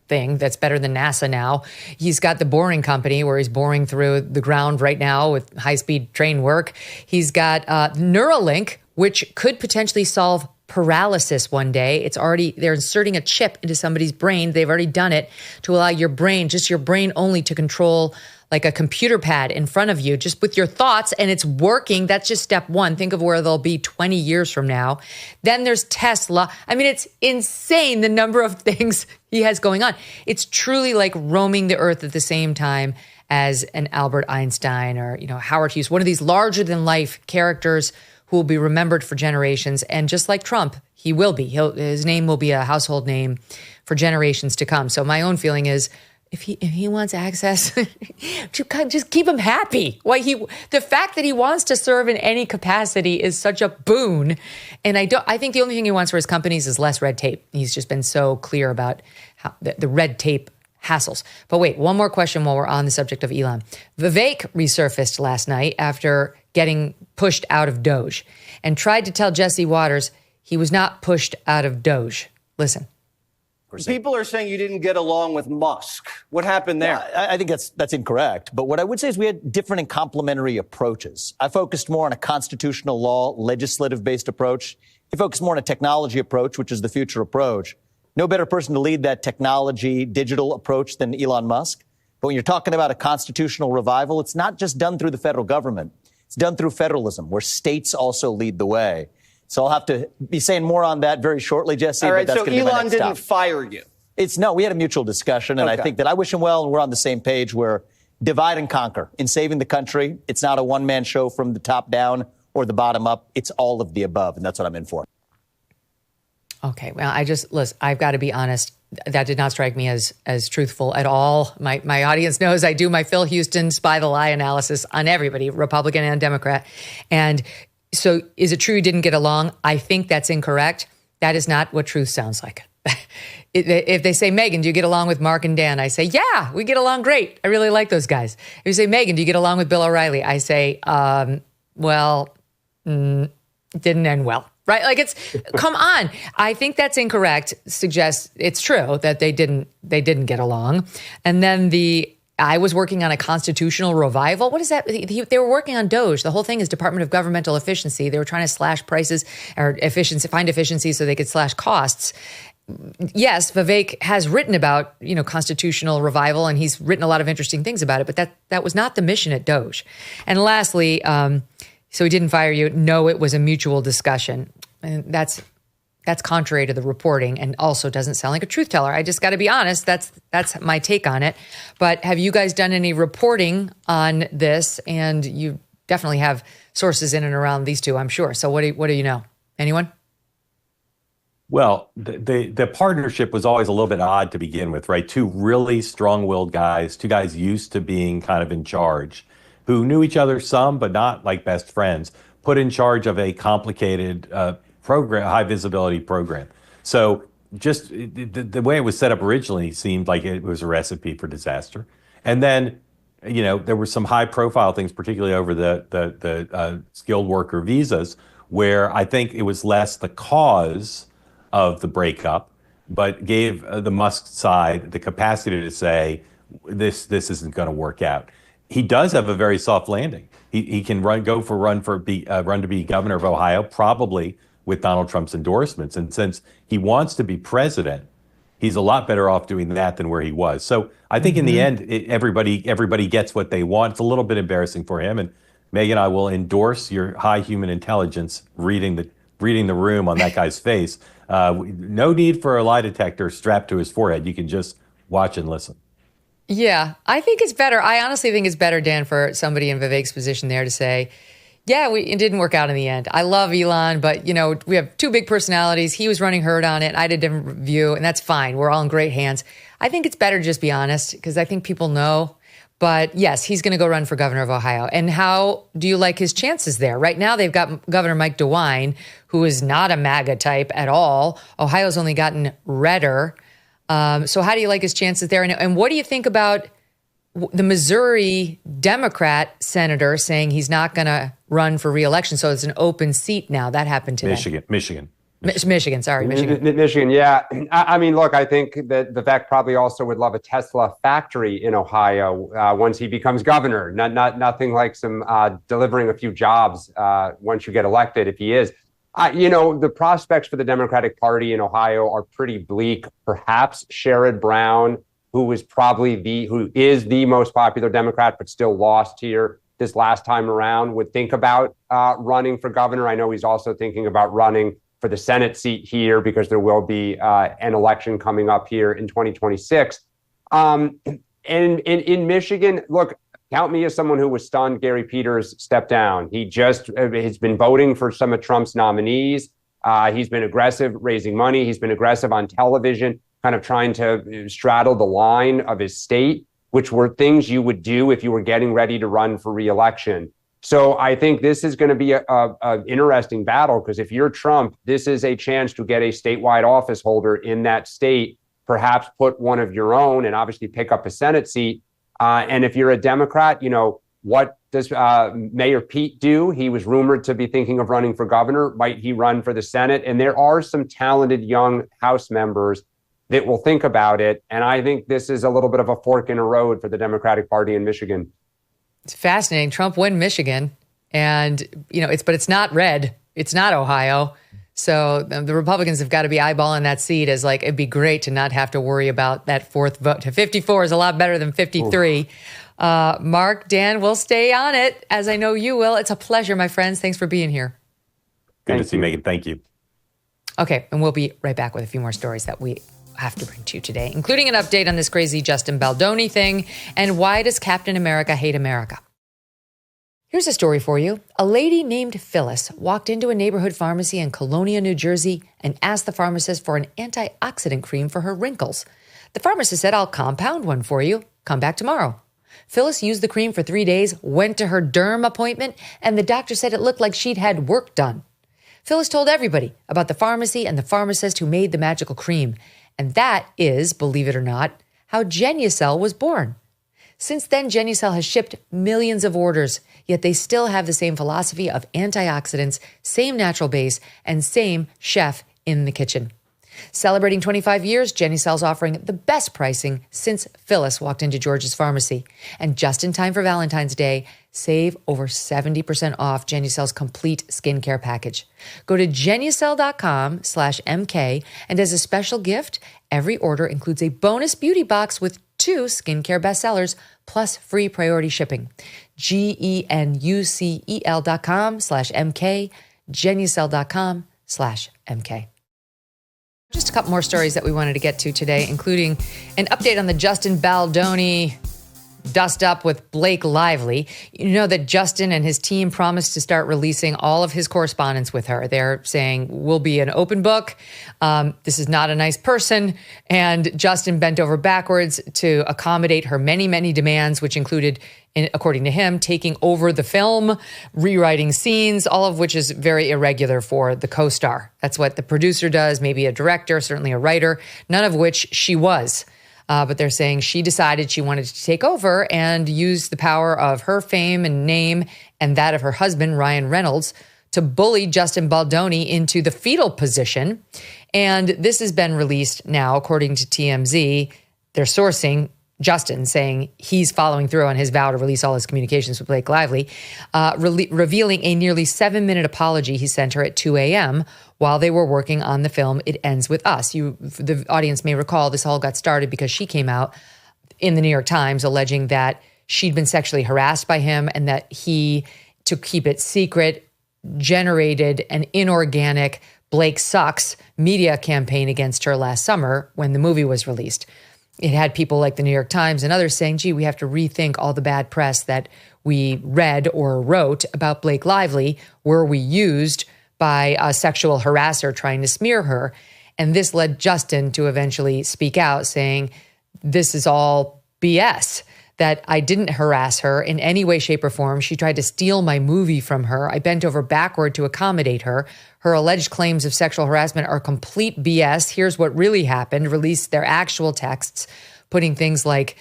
thing that's better than NASA now. He's got the boring company where he's boring through the ground right now with high-speed train work. He's got Neuralink, which could potentially solve paralysis one day. They're inserting a chip into somebody's brain. They've already done it to allow your brain, just your brain only, to control like a computer pad in front of you, just with your thoughts, and it's working. That's just step one. Think of where they'll be 20 years from now. Then there's Tesla. I mean, it's insane the number of things he has going on. It's truly like roaming the earth at the same time as an Albert Einstein or, Howard Hughes, one of these larger than life characters who will be remembered for generations. And just like Trump, he will be. His name will be a household name for generations to come. So my own feeling is, if he wants access, just keep him happy. The fact that he wants to serve in any capacity is such a boon. And I think the only thing he wants for his companies is less red tape. He's just been so clear about how the red tape hassles. But wait, one more question while we're on the subject of Elon. Vivek resurfaced last night after getting pushed out of Doge and tried to tell Jesse Waters he was not pushed out of Doge. Listen.
People are saying you didn't get along with Musk. What happened there?
Yeah, I think that's incorrect. But what I would say is we had different and complementary approaches. I focused more on a constitutional law, legislative-based approach. He focused more on a technology approach, which is the future approach. No better person to lead that technology, digital approach than Elon Musk. But when you're talking about a constitutional revival, it's not just done through the federal government. It's done through federalism, where states also lead the way. So I'll have to be saying more on that very shortly, Jesse.
All right,
but that's
so Elon didn't fire you.
No, we had a mutual discussion, and I think that I wish him well, and we're on the same page where divide and conquer. In saving the country, it's not a one-man show from the top down or the bottom up. It's all of the above, and that's what I'm in for.
Okay, well, listen, I've got to be honest. That did not strike me as truthful at all. My audience knows I do my Phil Houston spy the lie analysis on everybody, Republican and Democrat. And so is it true you didn't get along? I think that's incorrect. That is not what truth sounds like. If they say, Megyn, do you get along with Mark and Dan? I say, yeah, we get along great. I really like those guys. If you say, Megyn, do you get along with Bill O'Reilly? I say, didn't end well. Right? Like come on. I think that's incorrect. Suggests it's true that they didn't get along. And then I was working on a constitutional revival. What is that? They were working on Doge. The whole thing is Department of Governmental Efficiency. They were trying to slash prices or find efficiency so they could slash costs. Yes, Vivek has written about, constitutional revival, and he's written a lot of interesting things about it, but that was not the mission at Doge. And lastly, so he didn't fire you. No, it was a mutual discussion. And that's contrary to the reporting and also doesn't sound like a truth teller. I just got to be honest. That's my take on it. But have you guys done any reporting on this? And you definitely have sources in and around these two, I'm sure. So what do you know? Anyone?
Well, the partnership was always a little bit odd to begin with, right? Two really strong-willed guys, two guys used to being kind of in charge, who knew each other some, but not like best friends, put in charge of a complicated program, high visibility program. So just the way it was set up originally seemed like it was a recipe for disaster. And then, there were some high profile things, particularly over the skilled worker visas, where I think it was less the cause of the breakup, but gave the Musk side the capacity to say, this isn't going to work out. He does have a very soft landing. He can run to be governor of Ohio, probably with Donald Trump's endorsements. And since he wants to be president, he's a lot better off doing that than where he was. So I think in the end, everybody gets what they want. It's a little bit embarrassing for him. And Megyn, I will endorse your high human intelligence reading the room on that guy's face. No need for a lie detector strapped to his forehead. You can just watch and listen.
Yeah, I think it's better. I honestly think it's better, Dan, for somebody in Vivek's position there to say, yeah, it didn't work out in the end. I love Elon, but, we have two big personalities. He was running herd on it. I had a different view, and that's fine. We're all in great hands. I think it's better to just be honest because I think people know. But yes, he's going to go run for governor of Ohio. And how do you like his chances there? Right now, they've got Governor Mike DeWine, who is not a MAGA type at all. Ohio's only gotten redder. So how do you like his chances there? And what do you think about the Missouri Democrat senator saying he's not going to run for re-election? So it's an open seat now. That happened today.
Michigan.
Michigan.
Michigan, yeah. I mean, look, I think that Vivek probably also would love a Tesla factory in Ohio once he becomes governor. Nothing like some delivering a few jobs once you get elected, if he is. The prospects for the Democratic Party in Ohio are pretty bleak. Perhaps Sherrod Brown, who is the most popular Democrat, but still lost here this last time around, would think about running for governor. I know he's also thinking about running for the Senate seat here because there will be an election coming up here in 2026. And in Michigan, look, count me as someone who was stunned Gary Peters stepped down. He's been voting for some of Trump's nominees. He's been aggressive raising money. He's been aggressive on television, kind of trying to straddle the line of his state, which were things you would do if you were getting ready to run for re-election. So I think this is going to be a interesting battle, because if you're Trump, this is a chance to get a statewide office holder in that state, perhaps put one of your own and obviously pick up a Senate seat. And if you're a Democrat, what does Mayor Pete do? He was rumored to be thinking of running for governor. Might he run for the Senate? And there are some talented young House members that will think about it. And I think this is a little bit of a fork in the road for the Democratic Party in Michigan.
It's fascinating. Trump won Michigan, and it's not red. It's not Ohio. So the Republicans have got to be eyeballing that seat as it'd be great to not have to worry about that fourth vote. To 54 is a lot better than 53. Mark, Dan, we'll stay on it, as I know you will. It's a pleasure, my friends. Thanks for being here.
Good to see you, Megyn. Thank you.
Okay, and we'll be right back with a few more stories that we have to bring to you today, including an update on this crazy Justin Baldoni thing and why does Captain America hate America? Here's a story for you. A lady named Phyllis walked into a neighborhood pharmacy in Colonia, New Jersey, and asked the pharmacist for an antioxidant cream for her wrinkles. The pharmacist said, "I'll compound one for you. Come back tomorrow." Phyllis used the cream for 3 days, went to her derm appointment, and the doctor said it looked like she'd had work done. Phyllis told everybody about the pharmacy and the pharmacist who made the magical cream. And that is, believe it or not, how Genucel was born. Since then, Genucel has shipped millions of orders, yet they still have the same philosophy of antioxidants, same natural base, and same chef in the kitchen. Celebrating 25 years, Genucel's offering the best pricing since Phyllis walked into George's Pharmacy. And just in time for Valentine's Day, save over 70% off Genucel's complete skincare package. Go to Genucel.com/MK, and as a special gift, every order includes a bonus beauty box with 2 skincare bestsellers plus free priority shipping. GENUCEL.com/MK, Genucel.com/MK. Just a couple more stories that we wanted to get to today, including an update on the Justin Baldoni dust up with Blake Lively. You know that Justin and his team promised to start releasing all of his correspondence with her. They're saying, we'll be an open book. This is not a nice person. And Justin bent over backwards to accommodate her many, many demands, which included, according to him, taking over the film, rewriting scenes, all of which is very irregular for the co-star. That's what the producer does, maybe a director, certainly a writer, none of which she was. But they're saying she decided she wanted to take over and use the power of her fame and name and that of her husband, Ryan Reynolds, to bully Justin Baldoni into the fetal position. And this has been released now, according to TMZ. They're sourcing Justin, saying he's following through on his vow to release all his communications with Blake Lively, revealing a nearly 7-minute apology he sent her at 2 a.m. while they were working on the film It Ends With Us. The audience may recall this all got started because she came out in the New York Times alleging that she'd been sexually harassed by him and that he, to keep it secret, generated an inorganic Blake Sucks media campaign against her last summer when the movie was released. It had people like the New York Times and others saying, gee, we have to rethink all the bad press that we read or wrote about Blake Lively. Were we used by a sexual harasser trying to smear her? And this led Justin to eventually speak out saying, this is all BS, that I didn't harass her in any way, shape, or form. She tried to steal my movie from her. I bent over backward to accommodate her. Her alleged claims of sexual harassment are complete BS. Here's what really happened. Released their actual texts, putting things like,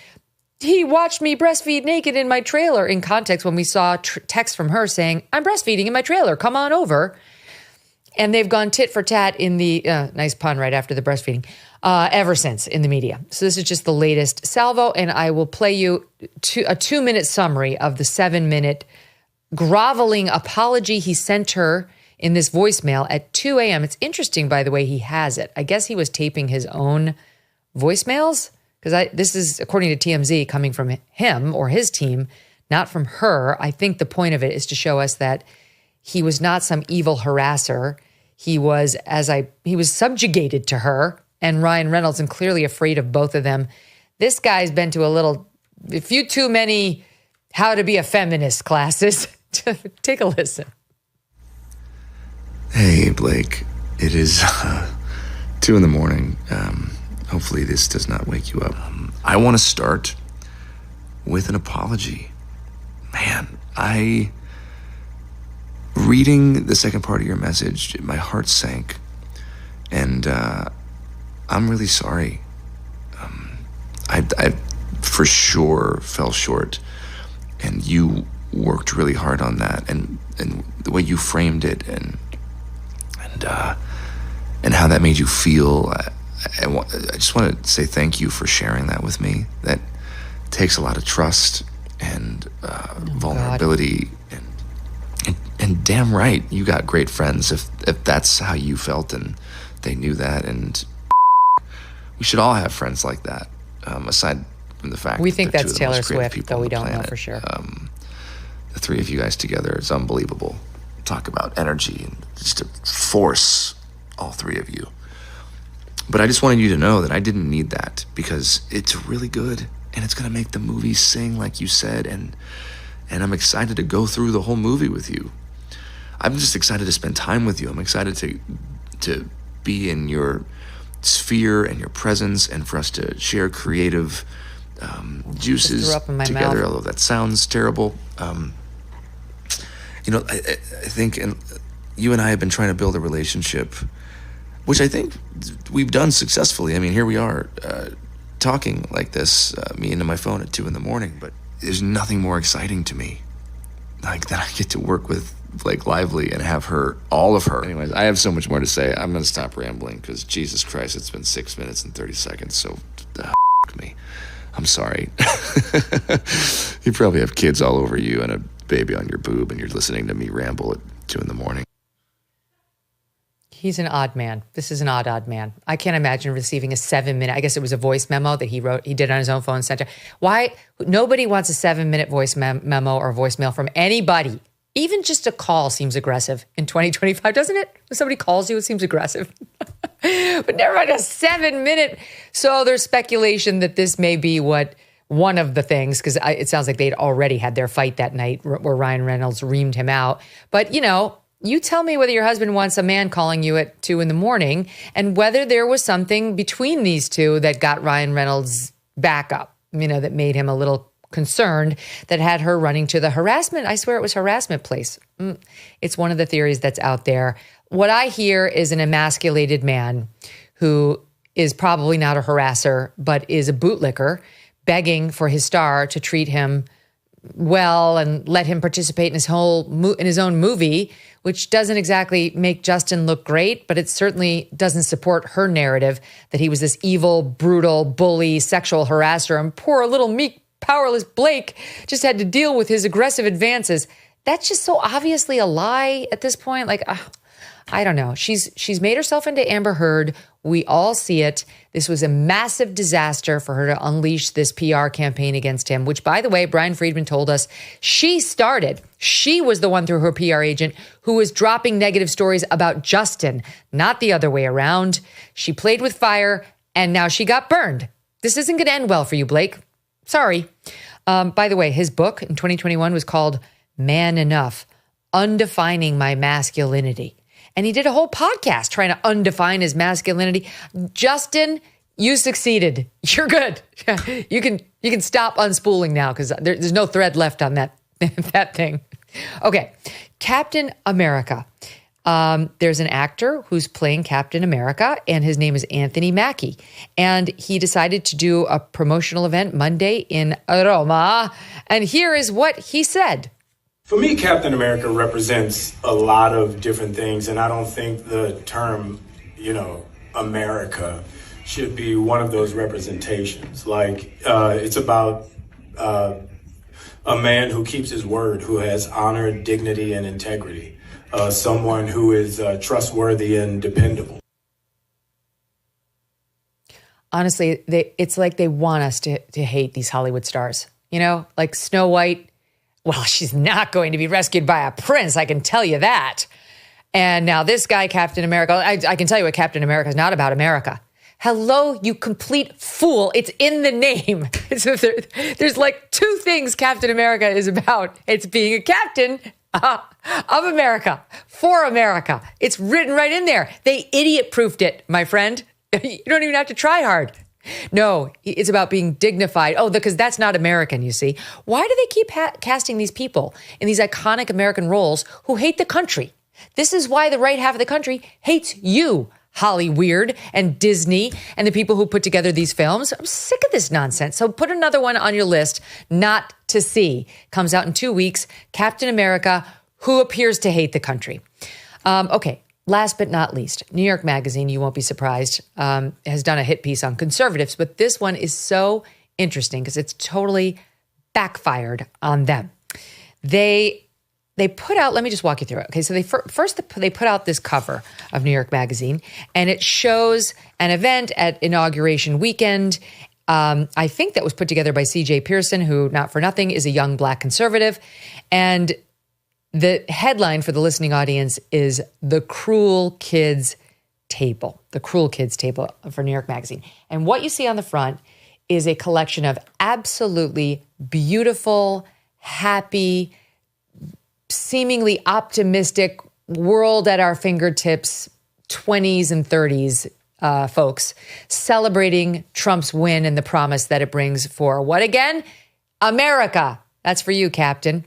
he watched me breastfeed naked in my trailer in context when we saw text from her saying, I'm breastfeeding in my trailer, come on over. And they've gone tit for tat in the, nice pun right after the breastfeeding, ever since in the media. So this is just the latest salvo, and I will play you a 2-minute summary of the 7-minute groveling apology he sent her in this voicemail at 2 a.m. It's interesting, by the way, he has it. I guess he was taping his own voicemails, because this is, according to TMZ, coming from him or his team, not from her. I think the point of it is to show us that he was not some evil harasser. He was, he was subjugated to her and Ryan Reynolds, and clearly afraid of both of them. This guy's been to a few too many how to be a feminist classes. Take a listen.
Hey, Blake. It is 2 a.m. Hopefully this does not wake you up. I want to start with an apology. Man, reading the second part of your message, my heart sank. And I'm really sorry. I for sure fell short. And you worked really hard on that. And the way you framed it and how that made you feel, I just want to say thank you for sharing that with me. That takes a lot of trust and vulnerability. And damn right, you got great friends if that's how you felt and they knew that. And we should all have friends like that, aside from the fact
we
that
think that's Taylor Swift, though we don't know for sure.
The three of you guys together is unbelievable. Talk about energy and just a force, all three of you. But I just wanted you to know that I didn't need that, because it's really good and it's gonna make the movie sing like you said, and I'm excited to go through the whole movie with you. I'm just excited to spend time with you. I'm excited to be in your sphere and your presence, and for us to share creative juices together, although that sounds terrible. I think you and I have been trying to build a relationship, which I think we've done successfully. I mean, here we are talking like this, me into my phone at 2 a.m, but there's nothing more exciting to me like that I get to work with Blake Lively and have all of her. Anyways, I have so much more to say. I'm going to stop rambling because Jesus Christ, it's been 6 minutes and 30 seconds. So me. I'm sorry. You probably have kids all over you and a baby on your boob, and you're listening to me ramble at 2 a.m.
He's an odd man. This is an odd man. I can't imagine receiving a 7-minute, I guess it was a voice memo that he did on his own phone and sent her. Why? Nobody wants a 7-minute voice memo or voicemail from anybody. Even just a call seems aggressive in 2025, doesn't it? When somebody calls you, it seems aggressive. But never mind a 7-minute. So there's speculation that this may be one of the things, because it sounds like they'd already had their fight that night where Ryan Reynolds reamed him out. But, you tell me whether your husband wants a man calling you at 2 a.m. and whether there was something between these two that got Ryan Reynolds back up, that made him a little concerned, that had her running to the harassment. I swear it was harassment place. It's one of the theories that's out there. What I hear is an emasculated man who is probably not a harasser, but is a bootlicker, begging for his star to treat him well and let him participate in his own movie, which doesn't exactly make Justin look great, but it certainly doesn't support her narrative that he was this evil, brutal, bully, sexual harasser, and poor little meek, powerless Blake just had to deal with his aggressive advances. That's just so obviously a lie at this point. Like, I don't know. She's made herself into Amber Heard. We all see it. This was a massive disaster for her to unleash this PR campaign against him, which, by the way, Brian Friedman told us she started. She was the one through her PR agent who was dropping negative stories about Justin, not the other way around. She played with fire, and now she got burned. This isn't going to end well for you, Blake. Sorry. By the way, his book in 2021 was called Man Enough, Undefining My Masculinity. And he did a whole podcast trying to undefine his masculinity. Justin, you succeeded. You're good. You can You can stop unspooling now because there's no thread left on that thing. Okay, Captain America. There's an actor who's playing Captain America, and his name is Anthony Mackie. And he decided to do a promotional event Monday in Roma. And here is what he said.
For me, Captain America represents a lot of different things, and I don't think the term, America should be one of those representations. It's about a man who keeps his word, who has honor, dignity, and integrity. Someone who is trustworthy and dependable.
Honestly, it's like they want us to hate these Hollywood stars. Like Snow White. Well, she's not going to be rescued by a prince, I can tell you that. And now this guy, Captain America, I can tell you what Captain America is not about America. Hello, you complete fool. It's in the name. There's like two things Captain America is about. It's being a captain of America, for America. It's written right in there. They idiot-proofed it, my friend. You don't even have to try hard. No, it's about being dignified. Oh, because that's not American, you see. Why do they keep casting these people in these iconic American roles who hate the country? This is why the right half of the country hates you, Hollyweird and Disney and the people who put together these films. I'm sick of this nonsense. So put another one on your list, not to see. Comes out in 2 weeks. Captain America, who appears to hate the country. Okay. Last but not least, New York Magazine, you won't be surprised, has done a hit piece on conservatives, but this one is so interesting because it's totally backfired on them. They put out, let me just walk you through it. Okay, so they put out this cover of New York Magazine, and it shows an event at inauguration weekend. I think that was put together by C.J. Pearson, who, not for nothing, is a young black conservative. And the headline for the listening audience is The Cruel Kids Table. The Cruel Kids Table for New York Magazine. And what you see on the front is a collection of absolutely beautiful, happy, seemingly optimistic, world at our fingertips, 20s and 30s folks celebrating Trump's win and the promise that it brings for what again? America. That's for you, Captain.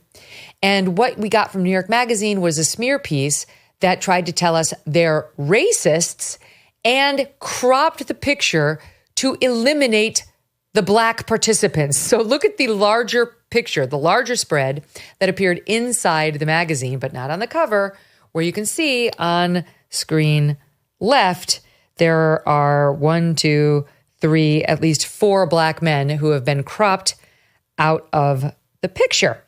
And what we got from New York Magazine was a smear piece that tried to tell us they're racists and cropped the picture to eliminate the black participants. So look at the larger picture, the larger spread that appeared inside the magazine, but not on the cover, where you can see on screen left, there are 1, 2, 3, at least 4 black men who have been cropped out of the picture.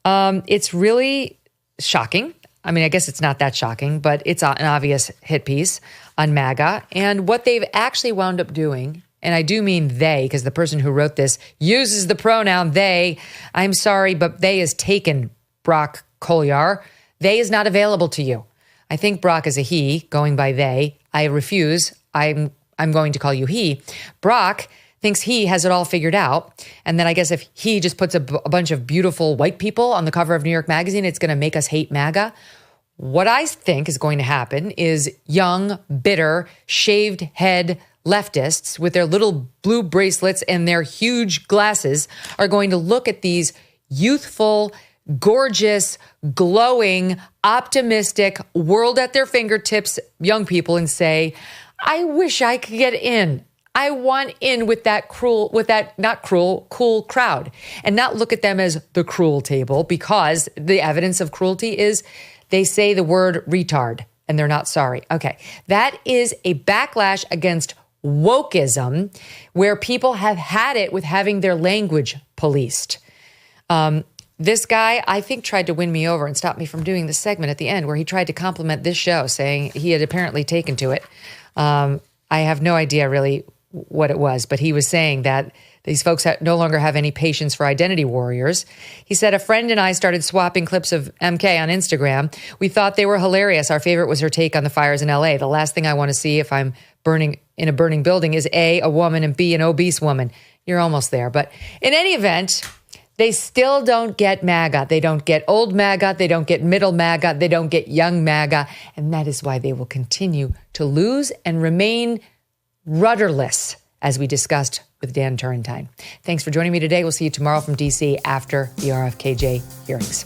It's really shocking. I mean, I guess it's not that shocking, but it's an obvious hit piece on MAGA. And what they've actually wound up doing, and I do mean they, because the person who wrote this uses the pronoun they. I'm sorry, but they is taken, Brock Collier. They is not available to you. I think Brock is a he, going by they. I refuse. I'm going to call you he. Brock thinks he has it all figured out. And then I guess if he just puts a bunch of beautiful white people on the cover of New York Magazine, it's going to make us hate MAGA. What I think is going to happen is young, bitter, shaved head leftists with their little blue bracelets and their huge glasses are going to look at these youthful, gorgeous, glowing, optimistic, world at their fingertips young people and say, I wish I could get in. I want in with that cool crowd, and not look at them as the cruel table, because the evidence of cruelty is they say the word retard and they're not sorry. Okay. That is a backlash against wokeism, where people have had it with having their language policed. This guy, I think, tried to win me over and stop me from doing this segment at the end, where he tried to compliment this show, saying he had apparently taken to it. I have no idea really what it was, but he was saying that these folks no longer have any patience for identity warriors. He said, a friend and I started swapping clips of MK on Instagram. We thought they were hilarious. Our favorite was her take on the fires in LA. The last thing I want to see if I'm burning in a burning building is A, woman, and B, an obese woman. You're almost there. But in any event, they still don't get MAGA. They don't get old MAGA. They don't get middle MAGA. They don't get young MAGA. And that is why they will continue to lose and remain rudderless as we discussed with Dan Turrentine. Thanks for joining me today. We'll see you tomorrow from D.C. after the RFKJ hearings.